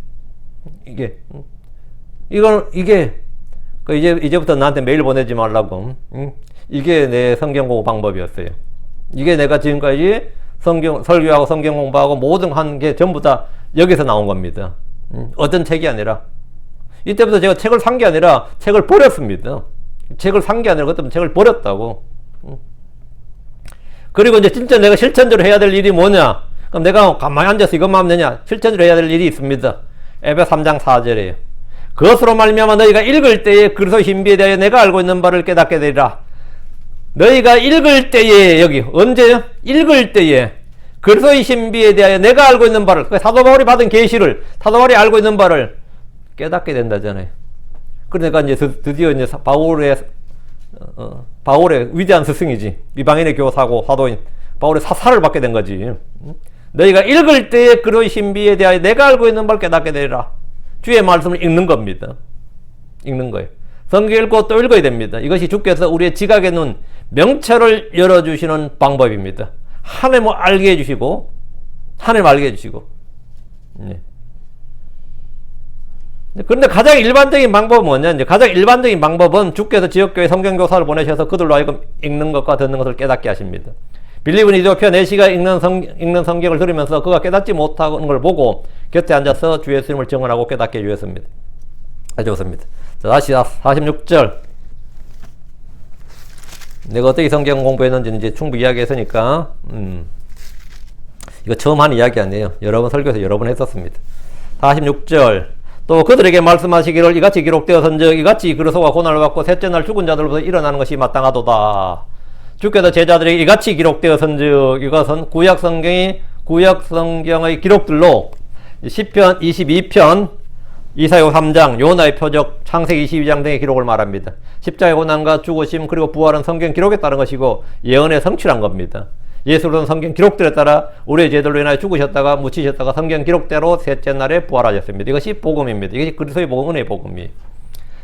이제부터 나한테 메일 보내지 말라고. 이게 내 성경 공부 방법이었어요. 이게 내가 지금까지 설교하고 성경 공부하고 모든 한 게 전부 다 여기서 나온 겁니다. 어떤 책이 아니라. 이때부터 제가 책을 산 게 아니라 책을 버렸습니다. 책을 산 게 아니라 그때 책을 버렸다고. 그리고 이제 진짜 내가 실천적으로 해야 될 일이 뭐냐? 그럼 내가 가만히 앉아서 이것만 하면 되냐? 실천적으로 해야 될 일이 있습니다. 에베소 3장 4절이에요. 그것으로 말미암아 너희가 읽을 때에 그리스도의 신비에 대하여 내가 알고 있는 바를 깨닫게 되리라. 너희가 읽을 때에 여기 언제요? 읽을 때에 그리스도의 신비에 대하여 내가 알고 있는 바를 사도 바울이 받은 계시를 사도 바울이 알고 있는 바를 깨닫게 된다잖아요. 그러니까 이제 드디어 이제 바울의 위대한 스승이지 이방인의 교사고 사도인 바울의 사사를 받게 된 거지. 너희가 읽을 때에 그리스도의 신비에 대하여 내가 알고 있는 바를 깨닫게 되리라. 주의 말씀을 읽는 겁니다. 읽는 거예요. 성경 읽고 또 읽어야 됩니다. 이것이 주께서 우리의 지각의 눈, 명철을 열어주시는 방법입니다. 하나님을 알게 해주시고, 네. 그런데 가장 일반적인 방법은 뭐냐? 이제 가장 일반적인 방법은 주께서 지역교회 성경교사를 보내셔서 그들로 하여금 읽는 것과 듣는 것을 깨닫게 하십니다. 빌립은 이디오피아 내시가 읽는 성경을 들으면서 그가 깨닫지 못하는 걸 보고 곁에 앉아서 주 예수님을 증언하고 깨닫게 해주셨습니다. 아주 좋습니다. 자, 다시 46절. 내가 어떻게 성경 공부했는지 이제 충분히 이야기했으니까, 이거 처음 한 이야기 아니에요. 여러 번 설교에서 여러 번 했었습니다. 46절. 또 그들에게 말씀하시기를 이같이 기록되어선즉 이같이 그리스도가 고난을 받고 셋째 날 죽은 자들로부터 일어나는 것이 마땅하도다. 주께서 제자들에게 이같이 기록되어선즉 이것은 구약 성경의 기록들로 시편 22편, 이사야 3장, 요나의 표적, 창세기 22장 등의 기록을 말합니다. 십자가의 고난과 죽으심 그리고 부활은 성경 기록에 따른 것이고 예언의 성취란 겁니다. 예수로는 성경 기록들에 따라 우리의 죄들로 인하여 죽으셨다가 묻히셨다가 성경 기록대로 셋째 날에 부활하셨습니다. 이것이 복음입니다. 이것이 그리스도의 복음, 은혜의 복음이에요.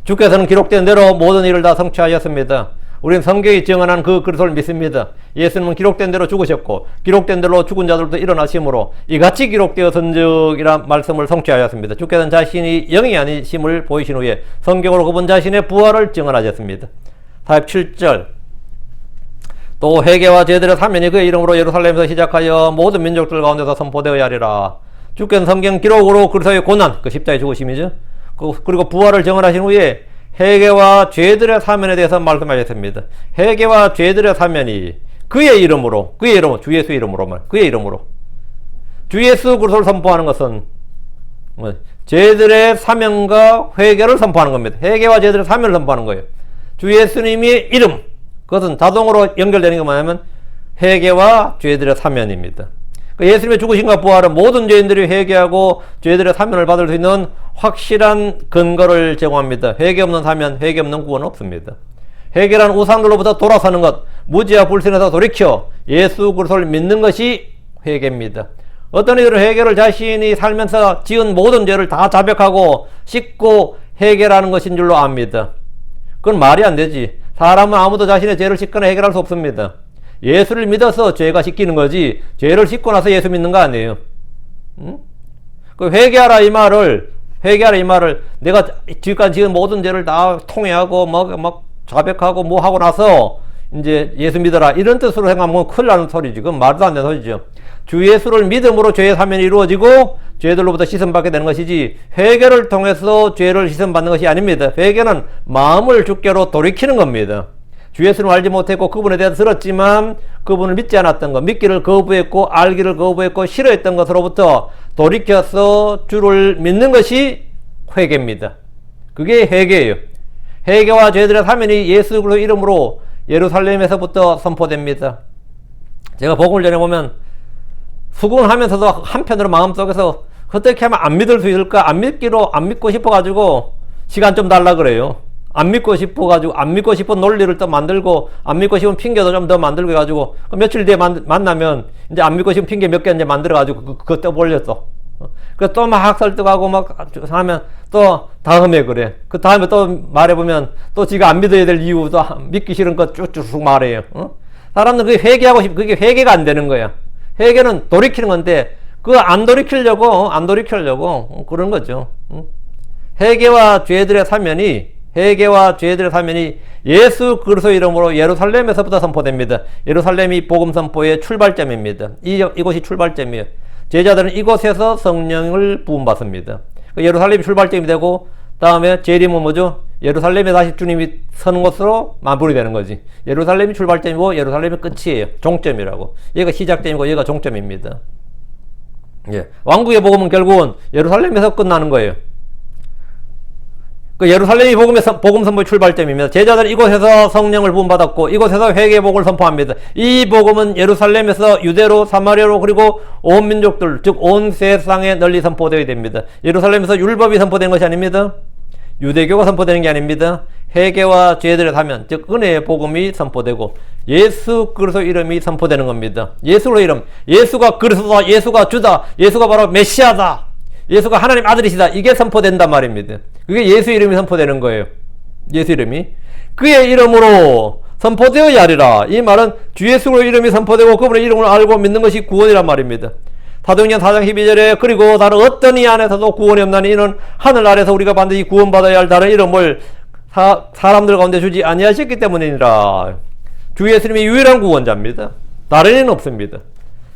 주께서는 기록된 대로 모든 일을 다 성취하셨습니다. 우리는 성경이 증언한 그 그리스도를 믿습니다. 예수님은 기록된 대로 죽으셨고 기록된 대로 죽은 자들도 일어나심으로 이같이 기록되어선즉 이란 말씀을 성취하였습니다. 주께서는 자신이 영이 아니심을 보이신 후에 성경으로 그분 자신의 부활을 증언하셨습니다. 47절. 또 회개와 제들의 사면이 그의 이름으로 예루살렘에서 시작하여 모든 민족들 가운데서 선포되어야 하리라. 주께는 성경 기록으로 그리스도의 고난, 그 십자가의 죽으심이죠. 그리고 부활을 정언하신 후에 회개와 죄들의 사면에 대해서 말씀하셨습니다. 회개와 죄들의 사면이 그의 이름으로, 주 예수의 이름으로만, 그의 이름으로. 주 예수 그리스도를 선포하는 것은 죄들의 사면과 회개를 선포하는 겁니다. 회개와 죄들의 사면을 선포하는 거예요. 주 예수님의 이름, 그것은 자동으로 연결되는 게 뭐냐면 회개와 죄들의 사면입니다. 예수님의 죽으심과 부활은 모든 죄인들이 회개하고 죄들의 사면을 받을 수 있는 확실한 근거를 제공합니다. 회개 없는 사면, 회개 없는 구원은 없습니다. 회개란 우상들로부터 돌아서는 것, 무지와 불신에서 돌이켜 예수 그리스도를 믿는 것이 회개입니다. 어떤 이들은 회개를 자신이 살면서 지은 모든 죄를 다 자백하고 씻고 해결하는 것인 줄로 압니다. 그건 말이 안 되지. 사람은 아무도 자신의 죄를 씻거나 해결할 수 없습니다. 예수를 믿어서 죄가 씻기는 거지, 죄를 씻고 나서 예수 믿는 거 아니에요. 그 회개하라 이 말을 내가 지금까지 지은 모든 죄를 다 통회하고 막 자백하고 뭐 하고 나서 이제 예수 믿어라 이런 뜻으로 생각하면 큰일 나는 소리지. 그건 말도 안 되는 소리죠. 주 예수를 믿음으로 죄의 사면이 이루어지고 죄들로부터 씻음받게 되는 것이지, 회개를 통해서 죄를 씻음받는 것이 아닙니다. 회개는 마음을 주께로 돌이키는 겁니다. 주 예수를 알지 못했고 그분에 대해서 들었지만 그분을 믿지 않았던 것, 믿기를 거부했고 알기를 거부했고 싫어했던 것으로부터 돌이켜서 주를 믿는 것이 회개입니다. 그게 회개예요. 회개와 죄들의 사면이 예수 그리스도 이름으로 예루살렘에서부터 선포됩니다. 제가 복음을 전해보면 수긍을 하면서도 한편으로 마음속에서 어떻게 하면 안 믿을 수 있을까, 안 믿고 싶어가지고 시간 좀 달라 그래요. 안 믿고 싶은 논리를 또 만들고, 안 믿고 싶은 핑계도 좀 더 만들고 해가지고, 며칠 뒤에 만나면, 이제 안 믿고 싶은 핑계 몇 개 이제 만들어가지고, 그거 또 올렸어. 그래서 또 막 설득하고 막 하면 또 다음에 그래. 그 다음에 또 말해보면 또 지가 안 믿어야 될 이유도 믿기 싫은 거 쭉쭉 말해요. 사람들은 그게 그게 회개가 안 되는 거야. 회개는 돌이키는 건데, 그거 안 돌이키려고 그런 거죠. 회개와 죄들의 사면이 예수 그리스도 이름으로 예루살렘에서부터 선포됩니다. 예루살렘이 복음 선포의 출발점입니다. 이곳이 출발점이에요. 제자들은 이곳에서 성령을 부음받습니다. 예루살렘이 출발점이 되고, 다음에 재림은 뭐죠? 예루살렘에 다시 주님이 서는 곳으로 마무리되는 거지. 예루살렘이 출발점이고 예루살렘이 끝이에요. 종점이라고. 얘가 시작점이고 얘가 종점입니다. 예. 왕국의 복음은 결국은 예루살렘에서 끝나는 거예요. 그 예루살렘이 복음 선포의 출발점입니다. 제자들은 이곳에서 성령을 부음받았고 이곳에서 회개의 복을 선포합니다. 이 복음은 예루살렘에서 유대로, 사마리아로, 그리고 온 민족들, 즉 온 세상에 널리 선포되어야 됩니다. 예루살렘에서 율법이 선포되는 것이 아닙니다. 유대교가 선포되는 게 아닙니다. 회개와 죄들의 사면, 즉 은혜의 복음이 선포되고 예수 그리스도 이름이 선포되는 겁니다. 예수의 이름, 예수가 그리스도다, 예수가 주다, 예수가 바로 메시아다, 예수가 하나님 아들이시다, 이게 선포된단 말입니다. 그게 예수 이름이 선포되는 거예요. 예수 이름이 그의 이름으로 선포되어야 하리라. 이 말은 주 예수의 이름이 선포되고 그분의 이름을 알고 믿는 것이 구원이란 말입니다. 사도행전 4장 12절에 그리고 다른 어떤 이 안에서도 구원이 없나니 이는 하늘 아래서 우리가 반드시 구원받아야 할 다른 이름을 사람들 가운데 주지 아니하셨기 때문이니라. 주 예수님이 유일한 구원자입니다. 다른 이는 없습니다.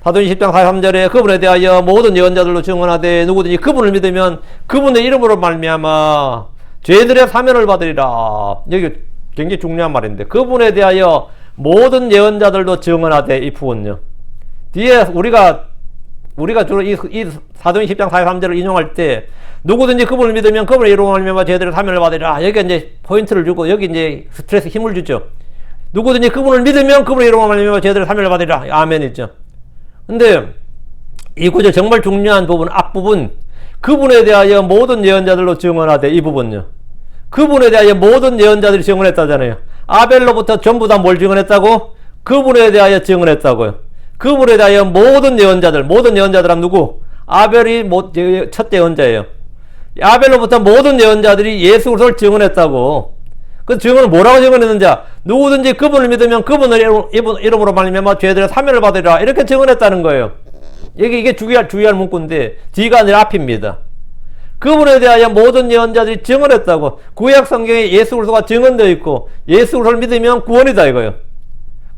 사도행전 10장 43절에 그분에 대하여 모든 예언자들로 증언하되 누구든지 그분을 믿으면 그분의 이름으로 말미암아 죄들의 사면을 받으리라. 여기 굉장히 중요한 말인데, 그분에 대하여 모든 예언자들도 증언하되, 이 부분요. 뒤에 우리가 주로 이 사도행전 10장 43절을 인용할 때 누구든지 그분을 믿으면 그분의 이름으로 말미암아 죄들의 사면을 받으리라. 여기 이제 포인트를 주고 여기 이제 스트레스 힘을 주죠. 누구든지 그분을 믿으면 그분의 이름으로 말미암아 죄들의 사면을 받으리라. 아멘이죠. 근데 이 구절 정말 중요한 부분, 앞부분, 그분에 대하여 모든 예언자들로 증언하되, 이 부분요. 그분에 대하여 모든 예언자들이 증언했다잖아요. 아벨로부터 전부 다 뭘 증언했다고? 그분에 대하여 증언했다고요. 그분에 대하여 모든 예언자들은 누구? 아벨이 첫 예언자예요. 아벨로부터 모든 예언자들이 예수 그리스도를 증언했다고. 그 증언은 뭐라고 증언했는지, 누구든지 그분을 믿으면 그분의 이름으로 말미암아 죄들의 사면을 받으리라, 이렇게 증언했다는 거예요. 이게 주의할 문구인데 뒤가 아니라 앞입니다. 그분에 대하여 모든 예언자들이 증언했다고. 구약 성경에 예수 그리스도가 증언되어 있고 예수 그리스도를 믿으면 구원이다 이거예요.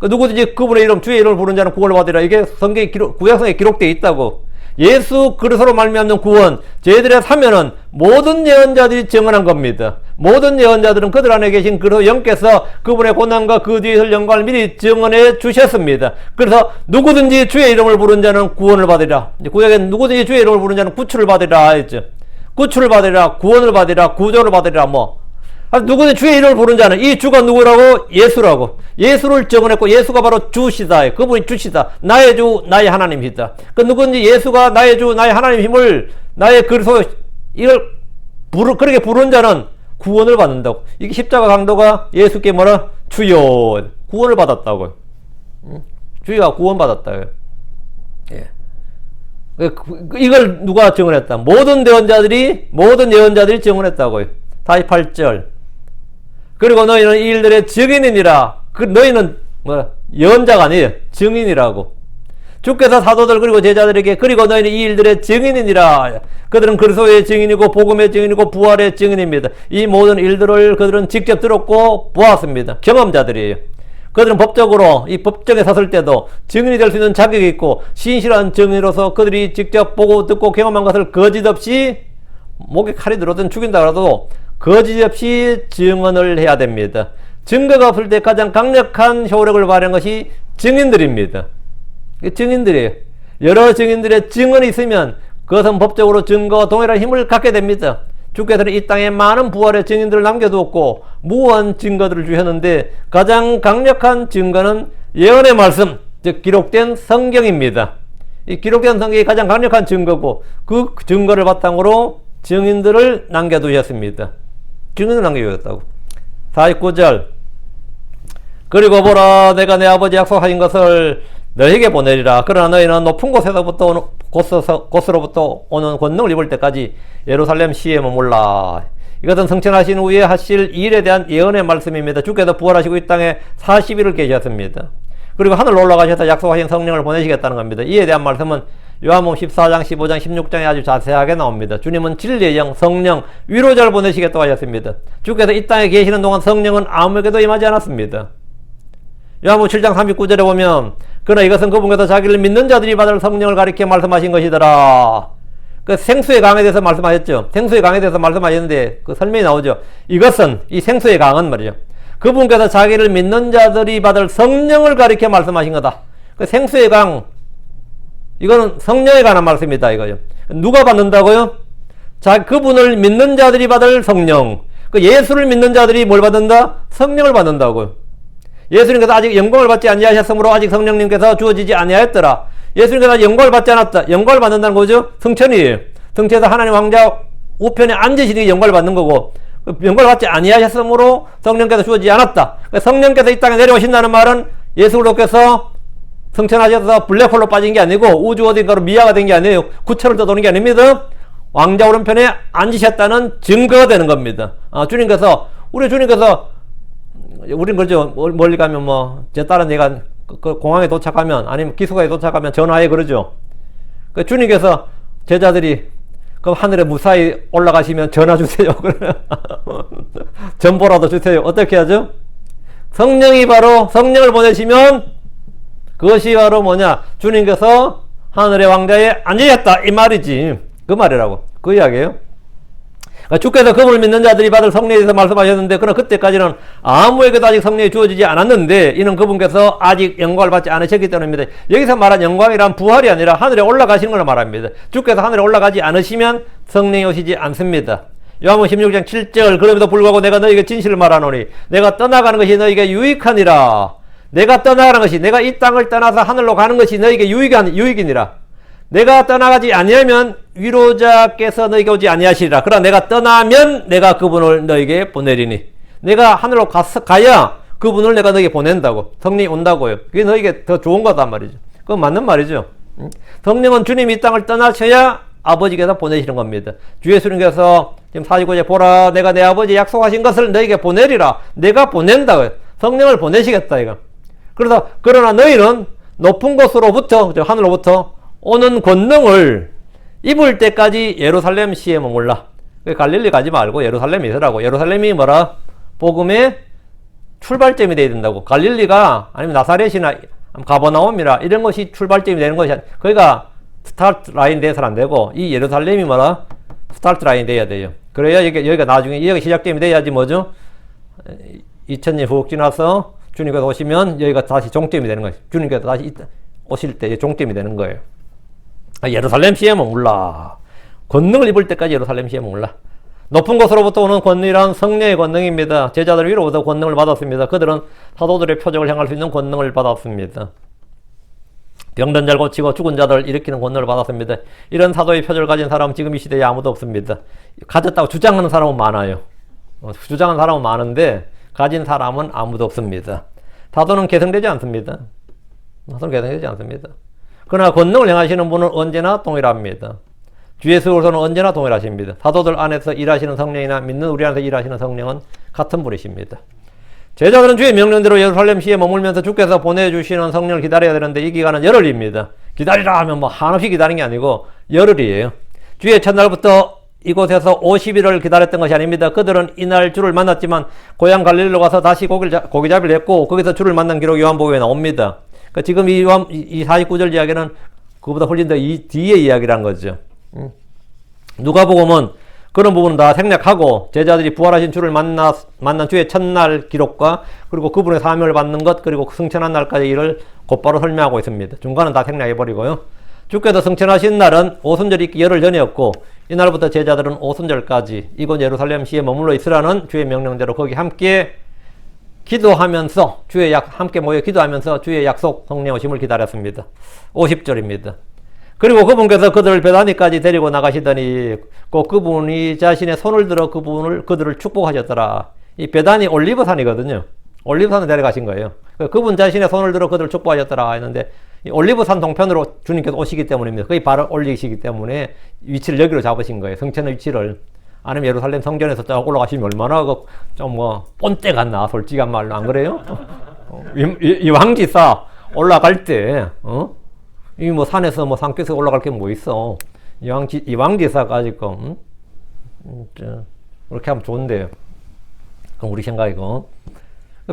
누구든지 그분의 이름, 주의 이름을 부르는 자는 구원을 받으리라, 이게 구약 성경에 기록되어 있다고. 예수 그리스도로 말미암는 구원, 저희들의 사면은 모든 예언자들이 증언한 겁니다. 모든 예언자들은 그들 안에 계신 그리스도 영께서 그분의 고난과 그 뒤에 있을 영광을 미리 증언해 주셨습니다. 그래서 누구든지 주의 이름을 부른 자는 구원을 받으리라. 구약에는 누구든지 주의 이름을 부른 자는 구출을 받으리라 했죠. 구출을 받으리라, 구원을 받으리라, 구조를 받으리라 뭐. 누구든지 주의 이름을 부른 자는, 이 주가 누구라고? 예수라고. 예수를 증언했고 예수가 바로 주시다. 그분이 주시다. 나의 주, 나의 하나님이다. 그 누구든지 예수가 나의 주, 나의 하나님 힘을, 나의 그리스도 이걸 그렇게 부른 자는 구원을 받는다고. 이게 십자가 강도가 예수께 뭐라? 주여 구원을 받았다고. 주의가 구원 받았다. 예. 이걸 누가 증언했다? 모든 예언자들이 증언했다고요. 다시 8절. 그리고 너희는 이 일들의 증인이니라. 너희는 뭐 예언자가 아니에요. 증인이라고. 주께서 사도들 그리고 제자들에게 그리고 너희는 이 일들의 증인이니라. 그들은 그리스도의 증인이고 복음의 증인이고 부활의 증인입니다. 이 모든 일들을 그들은 직접 들었고 보았습니다. 경험자들이에요. 그들은 법적으로 이 법정에 섰을 때도 증인이 될 수 있는 자격이 있고 신실한 증인으로서 그들이 직접 보고 듣고 경험한 것을 거짓 없이 목에 칼이 들어든 죽인다 그래도 거짓 없이 증언을 해야 됩니다. 증거가 없을 때 가장 강력한 효력을 발휘한 것이 증인들입니다. 증인들이에요. 여러 증인들의 증언이 있으면 그것은 법적으로 증거와 동일한 힘을 갖게 됩니다. 주께서는 이 땅에 많은 부활의 증인들을 남겨두었고 무한 증거들을 주셨는데 가장 강력한 증거는 예언의 말씀, 즉 기록된 성경입니다. 이 기록된 성경이 가장 강력한 증거고 그 증거를 바탕으로 증인들을 남겨두셨습니다. 증인을 남겨두셨다고. 49절. 그리고 보라, 내가 내 아버지 약속하신 것을 너에게 보내리라. 그러나 너희는 높은 곳으로부터 오는 권능을 입을 때까지 예루살렘 시에 머물라. 이것은 성천하신 후에 하실 일에 대한 예언의 말씀입니다. 주께서 부활하시고 이 땅에 40일을 계셨습니다. 그리고 하늘로 올라가셔서 약속하신 성령을 보내시겠다는 겁니다. 이에 대한 말씀은 요한복음 14장, 15장, 16장에 아주 자세하게 나옵니다. 주님은 진리의 영, 성령, 위로자를 보내시겠다고 하셨습니다. 주께서 이 땅에 계시는 동안 성령은 아무에게도 임하지 않았습니다. 요한복음 7장 39절에 보면 그러나 이것은 그분께서 자기를 믿는 자들이 받을 성령을 가리켜 말씀하신 것이더라. 그 생수의 강에 대해서 말씀하셨죠. 생수의 강에 대해서 말씀하셨는데 그 설명이 나오죠. 이것은 이 생수의 강은 말이죠. 그분께서 자기를 믿는 자들이 받을 성령을 가리켜 말씀하신 거다. 그 생수의 강 이거는 성령에 관한 말씀이다 이거요. 누가 받는다고요? 그분을 믿는 자들이 받을 성령. 그 예수를 믿는 자들이 뭘 받는다? 성령을 받는다고요. 예수님께서 아직 영광을 받지 아니하셨으므로 아직 성령님께서 주어지지 아니하였더라. 예수님께서 아직 영광을 받지 않았다. 영광을 받는다는 거죠. 성천이에요. 성천에서 하나님 왕자 우편에 앉으시니 영광을 받는 거고 영광을 받지 아니하셨으므로 성령께서 주어지지 않았다. 성령께서 이 땅에 내려오신다는 말은 예수 그리스도께서 성천하셔서 블랙홀로 빠진 게 아니고 우주 어딘가로 미아가 된 게 아니에요. 구천을 떠도는 게 아닙니다. 왕자 오른편에 앉으셨다는 증거가 되는 겁니다. 주님께서 우린 그러죠. 멀리 가면 뭐 제 딸은 얘가 그 공항에 도착하면 아니면 기숙사에 도착하면 전화해 그러죠. 그 주님께서 제자들이 그 하늘에 무사히 올라가시면 전화 주세요. 전보라도 주세요. 어떻게 하죠? 성령을 보내시면 그것이 바로 뭐냐? 주님께서 하늘의 왕자에 앉으셨다 이 말이지. 그 말이라고. 그 이야기예요. 주께서 그분을 믿는 자들이 받을 성령에 대해서 말씀하셨는데 그러나 그때까지는 아무에게도 아직 성령이 주어지지 않았는데 이는 그분께서 아직 영광을 받지 않으셨기 때문입니다. 여기서 말한 영광이란 부활이 아니라 하늘에 올라가시는 걸 말합니다. 주께서 하늘에 올라가지 않으시면 성령이 오시지 않습니다. 요한복음 16장 7절 그럼에도 불구하고 내가 너희에게 진실을 말하노니 내가 떠나가는 것이 너희에게 유익하니라. 내가 떠나가는 것이 내가 이 땅을 떠나서 하늘로 가는 것이 너희에게 유익이니라. 내가 떠나가지 아니하면 위로자께서 너희에게 오지 아니하시리라. 그러나 내가 떠나면 내가 그분을 너희에게 보내리니. 내가 하늘로 가야 그분을 내가 너희에게 보낸다고. 성령이 온다고요. 그게 너희에게 더 좋은 거단 말이죠. 그건 맞는 말이죠. 성령은 주님이 이 땅을 떠나셔야 아버지께서 보내시는 겁니다. 주 예수님께서 지금 49절 보라 내가 내 아버지 약속하신 것을 너희에게 보내리라. 내가 보낸다고요. 성령을 보내시겠다 이거. 그래서 그러나 너희는 높은 곳으로부터 하늘로부터 오는 권능을 입을 때까지 예루살렘 시에 머물라. 갈릴리 가지 말고 예루살렘에 있으라고. 예루살렘이 뭐라? 복음의 출발점이 되어야 된다고. 갈릴리가 아니면 나사렛이나 가버나움이라 이런 것이 출발점이 되는 것이 거기가 스타트 라인 돼서는 안 되고, 이 예루살렘이 뭐라? 스타트 라인 돼야 돼요. 그래야 여기가 나중에, 여기가 시작점이 돼야지 뭐죠? 2000년 훅 지나서 주님께서 오시면 여기가 다시 종점이 되는 거예요. 주님께서 다시 오실 때 종점이 되는 거예요. 예루살렘 시험은 몰라. 권능을 입을 때까지 예루살렘 시험은 몰라. 높은 곳으로부터 오는 권능이란 성령의 권능입니다. 제자들 위로부터 권능을 받았습니다. 그들은 사도들의 표적을 행할 수 있는 권능을 받았습니다. 병든 자를 고치고 죽은 자들 일으키는 권능을 받았습니다. 이런 사도의 표적을 가진 사람은 지금 이 시대에 아무도 없습니다. 가졌다고 주장하는 사람은 많아요. 주장하는 사람은 많은데 가진 사람은 아무도 없습니다. 사도는 계승되지 않습니다. 사도는 계승되지 않습니다. 그러나 권능을 행하시는 분은 언제나 동일합니다. 주 예수 그리스도는 언제나 동일하십니다. 사도들 안에서 일하시는 성령이나 믿는 우리 안에서 일하시는 성령은 같은 분이십니다. 제자들은 주의 명령대로 예루살렘 시에 머물면서 주께서 보내주시는 성령을 기다려야 되는데 이 기간은 열흘입니다. 기다리라 하면 뭐 한없이 기다리는 게 아니고 열흘이에요. 주의 첫날부터 이곳에서 50일을 기다렸던 것이 아닙니다. 그들은 이날 주를 만났지만 고향 갈릴리로 가서 다시 고기잡이를 했고 거기서 주를 만난 기록이 요한복음에 나옵니다. 그러니까 지금 이 49절 이야기는 그거보다 훨씬 더 이 뒤의 이야기란 거죠. 누가복음은 그런 부분은 다 생략하고 제자들이 부활하신 주를 만난 주의 첫날 기록과 그리고 그분의 사명을 받는 것 그리고 승천한 날까지 일을 곧바로 설명하고 있습니다. 중간은 다 생략해버리고요. 주께서 승천하신 날은 오순절이 열흘 전이었고 이날부터 제자들은 오순절까지 이곳 예루살렘 시에 머물러 있으라는 주의 명령대로 거기 함께 기도하면서 함께 모여 기도하면서 주의 약속 성령 오심을 기다렸습니다. 50절입니다. 그리고 그분께서 그들을 베다니까지 데리고 나가시더니 꼭 그분이 자신의 손을 들어 그들을 축복하셨더라. 이 베다니 올리브산이거든요. 올리브산을 데려가신 거예요. 그분 자신의 손을 들어 그들을 축복하셨더라 했는데 이 올리브산 동편으로 주님께서 오시기 때문입니다. 거기 발을 올리시기 때문에 위치를 여기로 잡으신 거예요. 성천의 위치를. 아니면 예루살렘 성전에서 쫙 올라가시면 얼마나 좀 본때 같나 솔직히 한 말로 안 그래요? 이 왕지사 올라갈 때 이 산에서 산께서 올라갈 게 뭐 있어? 이 왕지사가 지금 그렇게 하면 좋은데요. 그럼 우리 생각이고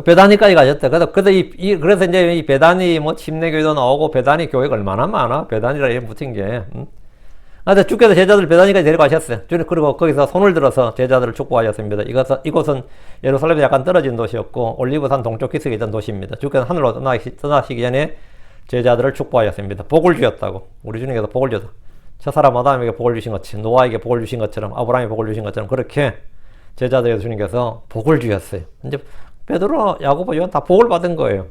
베다니까지 가셨다. 그래서 이제 이 베다니 침례교회도 나오고 베다니 교회가 얼마나 많아? 베다니라 이름 붙인 게. 근데 주께서 제자들 베다니까지 데려가셨어요. 그리고 거기서 손을 들어서 제자들을 축복하셨습니다. 이곳은 예루살렘에 약간 떨어진 도시였고 올리브산 동쪽 기슭에 있던 도시입니다. 주께서 하늘로 떠나시기 전에 제자들을 축복하셨습니다. 복을 주셨다고. 우리 주님께서 복을 주셨다. 저 사람 아담에게 복을 주신 것처럼 노아에게 복을 주신 것처럼 아브라함에게 복을 주신 것처럼 그렇게 제자들에게 주님께서 복을 주셨어요. 이제 베드로, 야고보, 요한 다 복을 받은 거예요.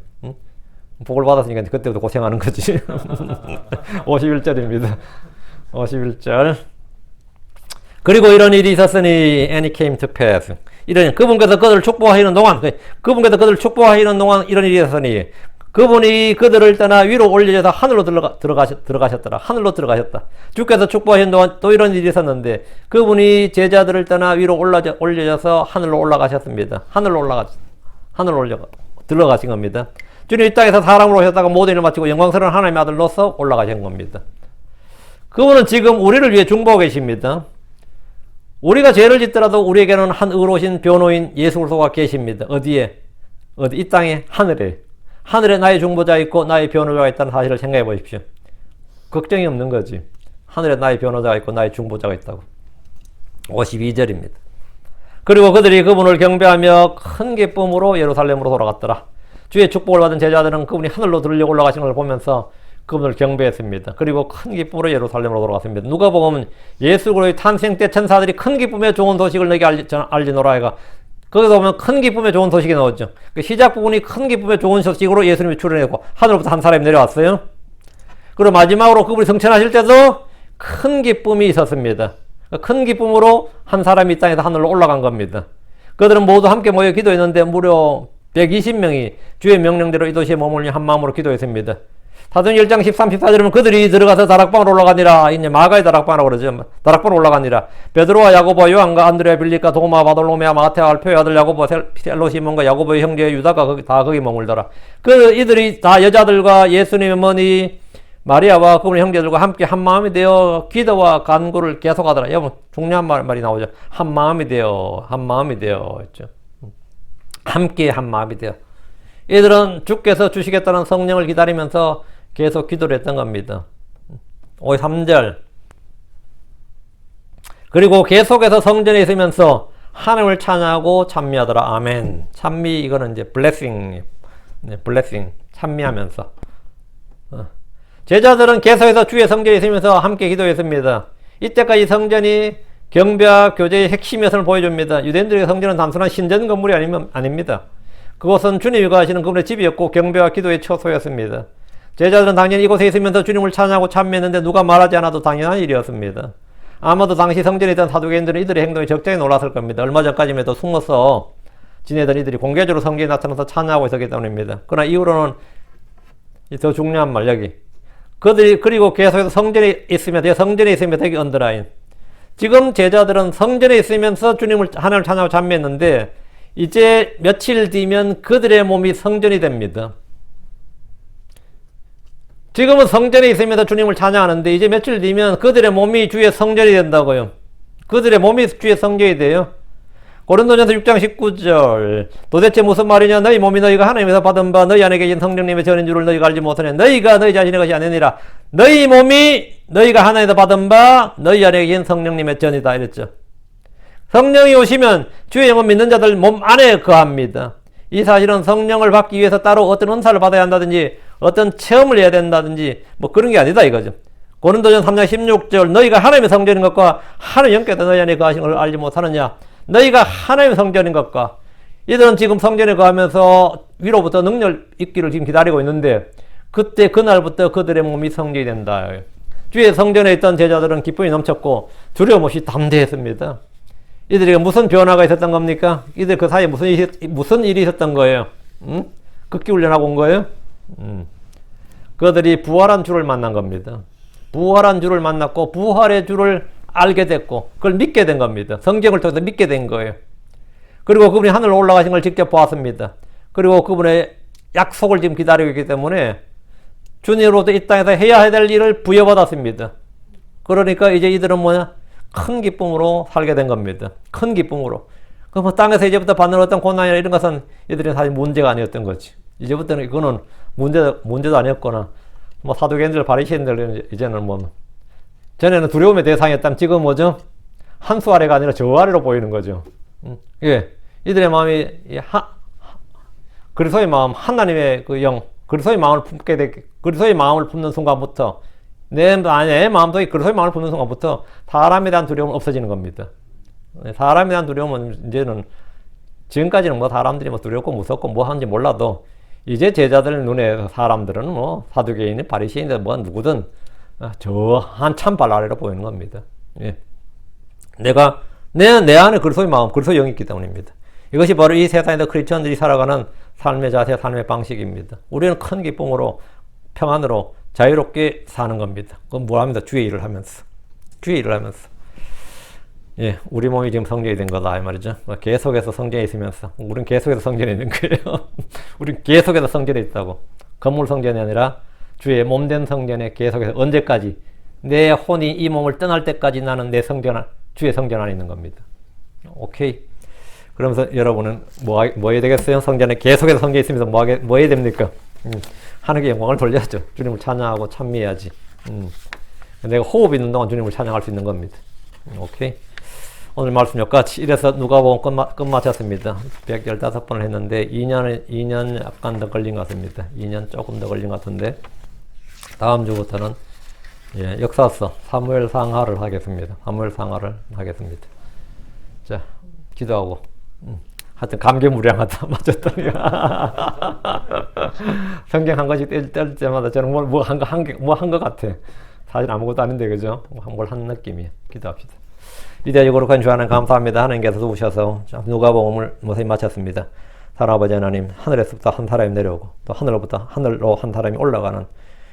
복을 받았으니까 그때부터 고생하는 거지. 51절입니다. 51절. 그리고 이런 일이 있었으니 and it came to pass. 그분께서 그들을 축복하시는 동안 이런 일이 있었으니 그분이 그들을 떠나 위로 올려져서 하늘로 들어가셨더라. 하늘로 들어가셨다. 주께서 축복하신 동안 또 이런 일이 있었는데 그분이 제자들을 떠나 위로 올려져서 하늘로 올라가셨습니다. 하늘로 들어가신 겁니다. 주님 이 땅에서 사람으로 오셨다가 모든 일을 마치고 영광스러운 하나님의 아들로서 올라가신 겁니다. 그분은 지금 우리를 위해 중보하고 계십니다. 우리가 죄를 짓더라도 우리에게는 한 의로우신 변호인 예수 그리스도가 계십니다. 어디에? 이 땅에 하늘에 나의 중보자가 있고 나의 변호자가 있다는 사실을 생각해 보십시오. 걱정이 없는 거지. 하늘에 나의 변호자가 있고 나의 중보자가 있다고. 52절입니다. 그리고 그들이 그분을 경배하며 큰 기쁨으로 예루살렘으로 돌아갔더라. 주의 축복을 받은 제자들은 그분이 하늘로 들려 올라가시는 걸 보면서 그분을 경배했습니다. 그리고 큰 기쁨으로 예루살렘으로 돌아갔습니다. 누가복음은 예수 그리스도의 탄생 때 천사들이 큰 기쁨의 좋은 소식을 너에게 알리노라 해가 거기서 보면 큰 기쁨의 좋은 소식이 나오죠. 그 시작 부분이 큰 기쁨의 좋은 소식으로 예수님이 출현했고 하늘로부터 한 사람이 내려왔어요. 그리고 마지막으로 그분이 승천하실 때도 큰 기쁨이 있었습니다. 큰 기쁨으로 한 사람이 이 땅에서 하늘로 올라간 겁니다. 그들은 모두 함께 모여 기도했는데 무려 120명이 주의 명령대로 이 도시에 머물며 한 마음으로 기도했습니다. 사도행 1장 13, 14절이면 그들이 들어가서 다락방으로 올라가니라. 이제 마가의 다락방이라고 그러죠. 다락방으로 올라가니라. 베드로와 야고보, 요한과 안드레아, 빌립과 도마, 바돌로메아, 마테아, 알페오 아들 야고보, 셀로 시몬과 야고보의 형제 유다가 다 거기 머물더라. 이들이 다 여자들과 예수님의 어머니 마리아와 그분의 형제들과 함께 한 마음이 되어 기도와 간구를 계속하더라. 여러분 중요한 말이 나오죠. 한 마음이 되어 했죠. 함께 한 마음이 되어. 이들은 주께서 주시겠다는 성령을 기다리면서 계속 기도를 했던 겁니다. 3절. 그리고 계속해서 성전에 있으면서 하나님을 찬양하고 찬미하더라. 아멘. 찬미, 이거는 이제 블레싱. 네, 블레싱. 찬미하면서. 제자들은 계속해서 주의 성전에 있으면서 함께 기도했습니다. 이때까지 성전이 경배와 교제의 핵심이었음을 보여줍니다. 유대인들의 성전은 단순한 신전 건물이 아닙니다. 그곳은 주님이 거하시는 그분의 집이었고 경배와 기도의 처소였습니다. 제자들은 당연히 이곳에 있으면서 주님을 찬양하고 찬미했는데 누가 말하지 않아도 당연한 일이었습니다. 아마도 당시 성전에 있던 사두개인들은 이들의 행동에 적잖이 놀랐을 겁니다. 얼마 전까지만 해도 숨어서 지내던 이들이 공개적으로 성전에 나타나서 찬양하고 있었기 때문입니다. 그러나 이후로는 더 중요한 말, 여기. 그들이 그리고 계속해서 성전에 있으면 되게 언더라인. 지금 제자들은 성전에 있으면서 하나님을 찬양하고 찬미했는데 이제 며칠 뒤면 그들의 몸이 성전이 됩니다. 지금은 성전에 있으면서 주님을 찬양하는데 이제 며칠 뒤면 그들의 몸이 주의 성전이 된다고요. 그들의 몸이 주의 성전이 돼요. 고린도전서 6장 19절. 도대체 무슨 말이냐? 너희 몸이 너희가 하나님에서 받은 바 너희 안에 계신 성령님의 전인 줄을 너희가 알지 못하냐? 너희가 너희 자신의 것이 아니니라. 너희 몸이 너희가 하나님에서 받은 바 너희 안에 계신 성령님의 전이다 이랬죠. 성령이 오시면 주의 영은 믿는 자들 몸 안에 거합니다. 이 사실은 성령을 받기 위해서 따로 어떤 은사를 받아야 한다든지 어떤 체험을 해야 된다든지 뭐 그런 게 아니다 이거죠. 고린도전 3장 16절. 너희가 하나님의 성전인 것과 하나님 영께서 너희 안에 거하신 걸 알지 못하느냐? 너희가 하나님의 성전인 것과. 이들은 지금 성전에 거하면서 위로부터 능력 있기를 지금 기다리고 있는데 그때 그날부터 그들의 몸이 성전이 된다. 주의 성전에 있던 제자들은 기쁨이 넘쳤고 두려움 없이 담대했습니다. 이들에게 무슨 변화가 있었던 겁니까? 이들 그 사이에 무슨 일이 있었던 거예요? 극기훈련하고 온 거예요? 그들이 부활한 주를 만난 겁니다. 부활한 주를 만났고 부활의 주를 알게 됐고 그걸 믿게 된 겁니다. 성경을 통해서 믿게 된 거예요. 그리고 그분이 하늘로 올라가신 걸 직접 보았습니다. 그리고 그분의 약속을 지금 기다리고 있기 때문에 주님으로부터 이 땅에서 해야 될 일을 부여받았습니다. 그러니까 이제 이들은 뭐냐? 큰 기쁨으로 살게 된 겁니다. 큰 기쁨으로. 그럼 땅에서 이제부터 받는 어떤 고난이나 이런 것은 이들은 사실 문제가 아니었던 거지. 이제부터는 이거는 문제도 아니었거나 뭐 사두개인들 바리새인들 이제는 뭐 전에는 두려움의 대상이었다면 지금 뭐죠? 한 수 아래가 아니라 저 아래로 보이는 거죠. 예, 이들의 마음이 그리스도의 마음, 하나님의 그 영, 그리스도의 마음을 그리스도의 마음을 품는 순간부터 내 마음속에 그리스도의 마음을 품는 순간부터 사람에 대한 두려움은 없어지는 겁니다. 사람에 대한 두려움은 이제는 지금까지는 뭐 사람들이 뭐 두렵고 무섭고 뭐 하는지 몰라도 이제 제자들 눈에 사람들은 뭐 사두개인이 바리새인들 뭐 누구든 저 한참 발 아래로 보이는 겁니다. 예. 내 안에 그리스도의 마음, 그리스도의 영이 있기 때문입니다. 이것이 바로 이 세상에서 크리스천들이 살아가는 삶의 자세, 삶의 방식입니다. 우리는 큰 기쁨으로 평안으로 자유롭게 사는 겁니다. 그건 뭘 합니다? 주의 일을 하면서. 주의 일을 하면서. 예, 우리 몸이 지금 성전이 된 거다, 이 말이죠. 계속해서 성전에 있으면서. 우린 계속해서 성전에 있는 거예요. 우린 계속해서 성전에 있다고. 건물 성전이 아니라 주의 몸된 성전에 계속해서 언제까지? 내 혼이 이 몸을 떠날 때까지 나는 내 성전, 주의 성전 안에 있는 겁니다. 오케이. 그러면서 여러분은 뭐 해야 되겠어요? 성전에 계속해서 성전에 있으면서 뭐 해야 됩니까? 하나님께 영광을 돌려야죠. 주님을 찬양하고 찬미해야지. 내가 호흡 있는 동안 주님을 찬양할 수 있는 겁니다. 오케이. 오늘 말씀 여기까지. 이래서 누가복음 끝마쳤습니다. 115번을 했는데 2년 약간 더 걸린 것 같습니다. 2년 조금 더 걸린 것 같은데 다음 주부터는 역사서 사무엘상하를 하겠습니다. 사무엘상하를 하겠습니다. 자, 기도하고. 하여튼 감개무량하다. 맞았더니 성경 한 권씩 뗄 때마다 저는 뭐 한 것 같아. 사실 아무것도 아닌데 그죠? 뭘 한 느낌이에요. 기도합시다. 위대하고 거룩한 주 하나님 감사합니다. 하나님께서 도우셔서 누가복음을 모세히 마쳤습니다. 사랑 아버지 하나님, 하늘에서부터 한 사람이 내려오고 또 하늘로 한 사람이 올라가는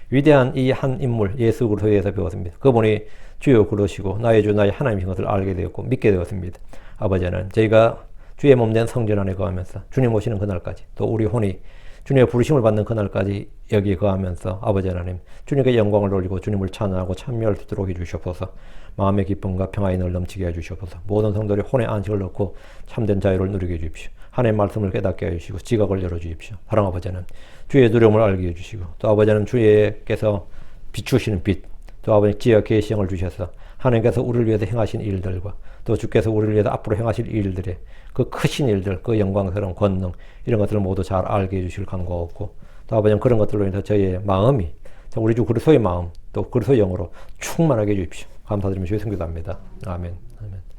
위대한 이 한 인물 예수 그리스도에 대해서 배웠습니다. 그분이 주요 그러시고 나의 주 나의 하나님이신 것을 알게 되었고 믿게 되었습니다. 아버지 하나님, 저희가 주의 몸된 성전 안에 거하면서 주님 오시는 그날까지 또 우리 혼이 주님의 부르심을 받는 그날까지 여기에 거하면서 아버지 하나님 주님께 영광을 돌리고 주님을 찬양하고 찬미할 수 있도록 해주시옵소서. 마음의 기쁨과 평화에 늘 넘치게 해주시옵소서. 모든 성도들이 혼의 안식을 얻고 참된 자유를 누리게 해주십시오. 하나님의 말씀을 깨닫게 해주시고 지각을 열어주십시오. 사랑 아버지 하나님, 주의 두려움을 알게 해주시고 또 아버지 하나님 주께서 비추시는 빛, 또 아버지 지혜와 계시형을 주셔서 하나님께서 우리를 위해서 행하신 일들과 또 주께서 우리를 위해서 앞으로 행하실 일들의 그 크신 일들, 그 영광스러운 권능 이런 것들을 모두 잘 알게 해주실 간구하고 또 아버지 그런 것들로 인해서 저희의 마음이 우리 주 그리스도의 마음 또 그리스도의 영으로 충만하게 해주십시오. 감사드리며 주의 성기도합니다. 아멘. 아멘.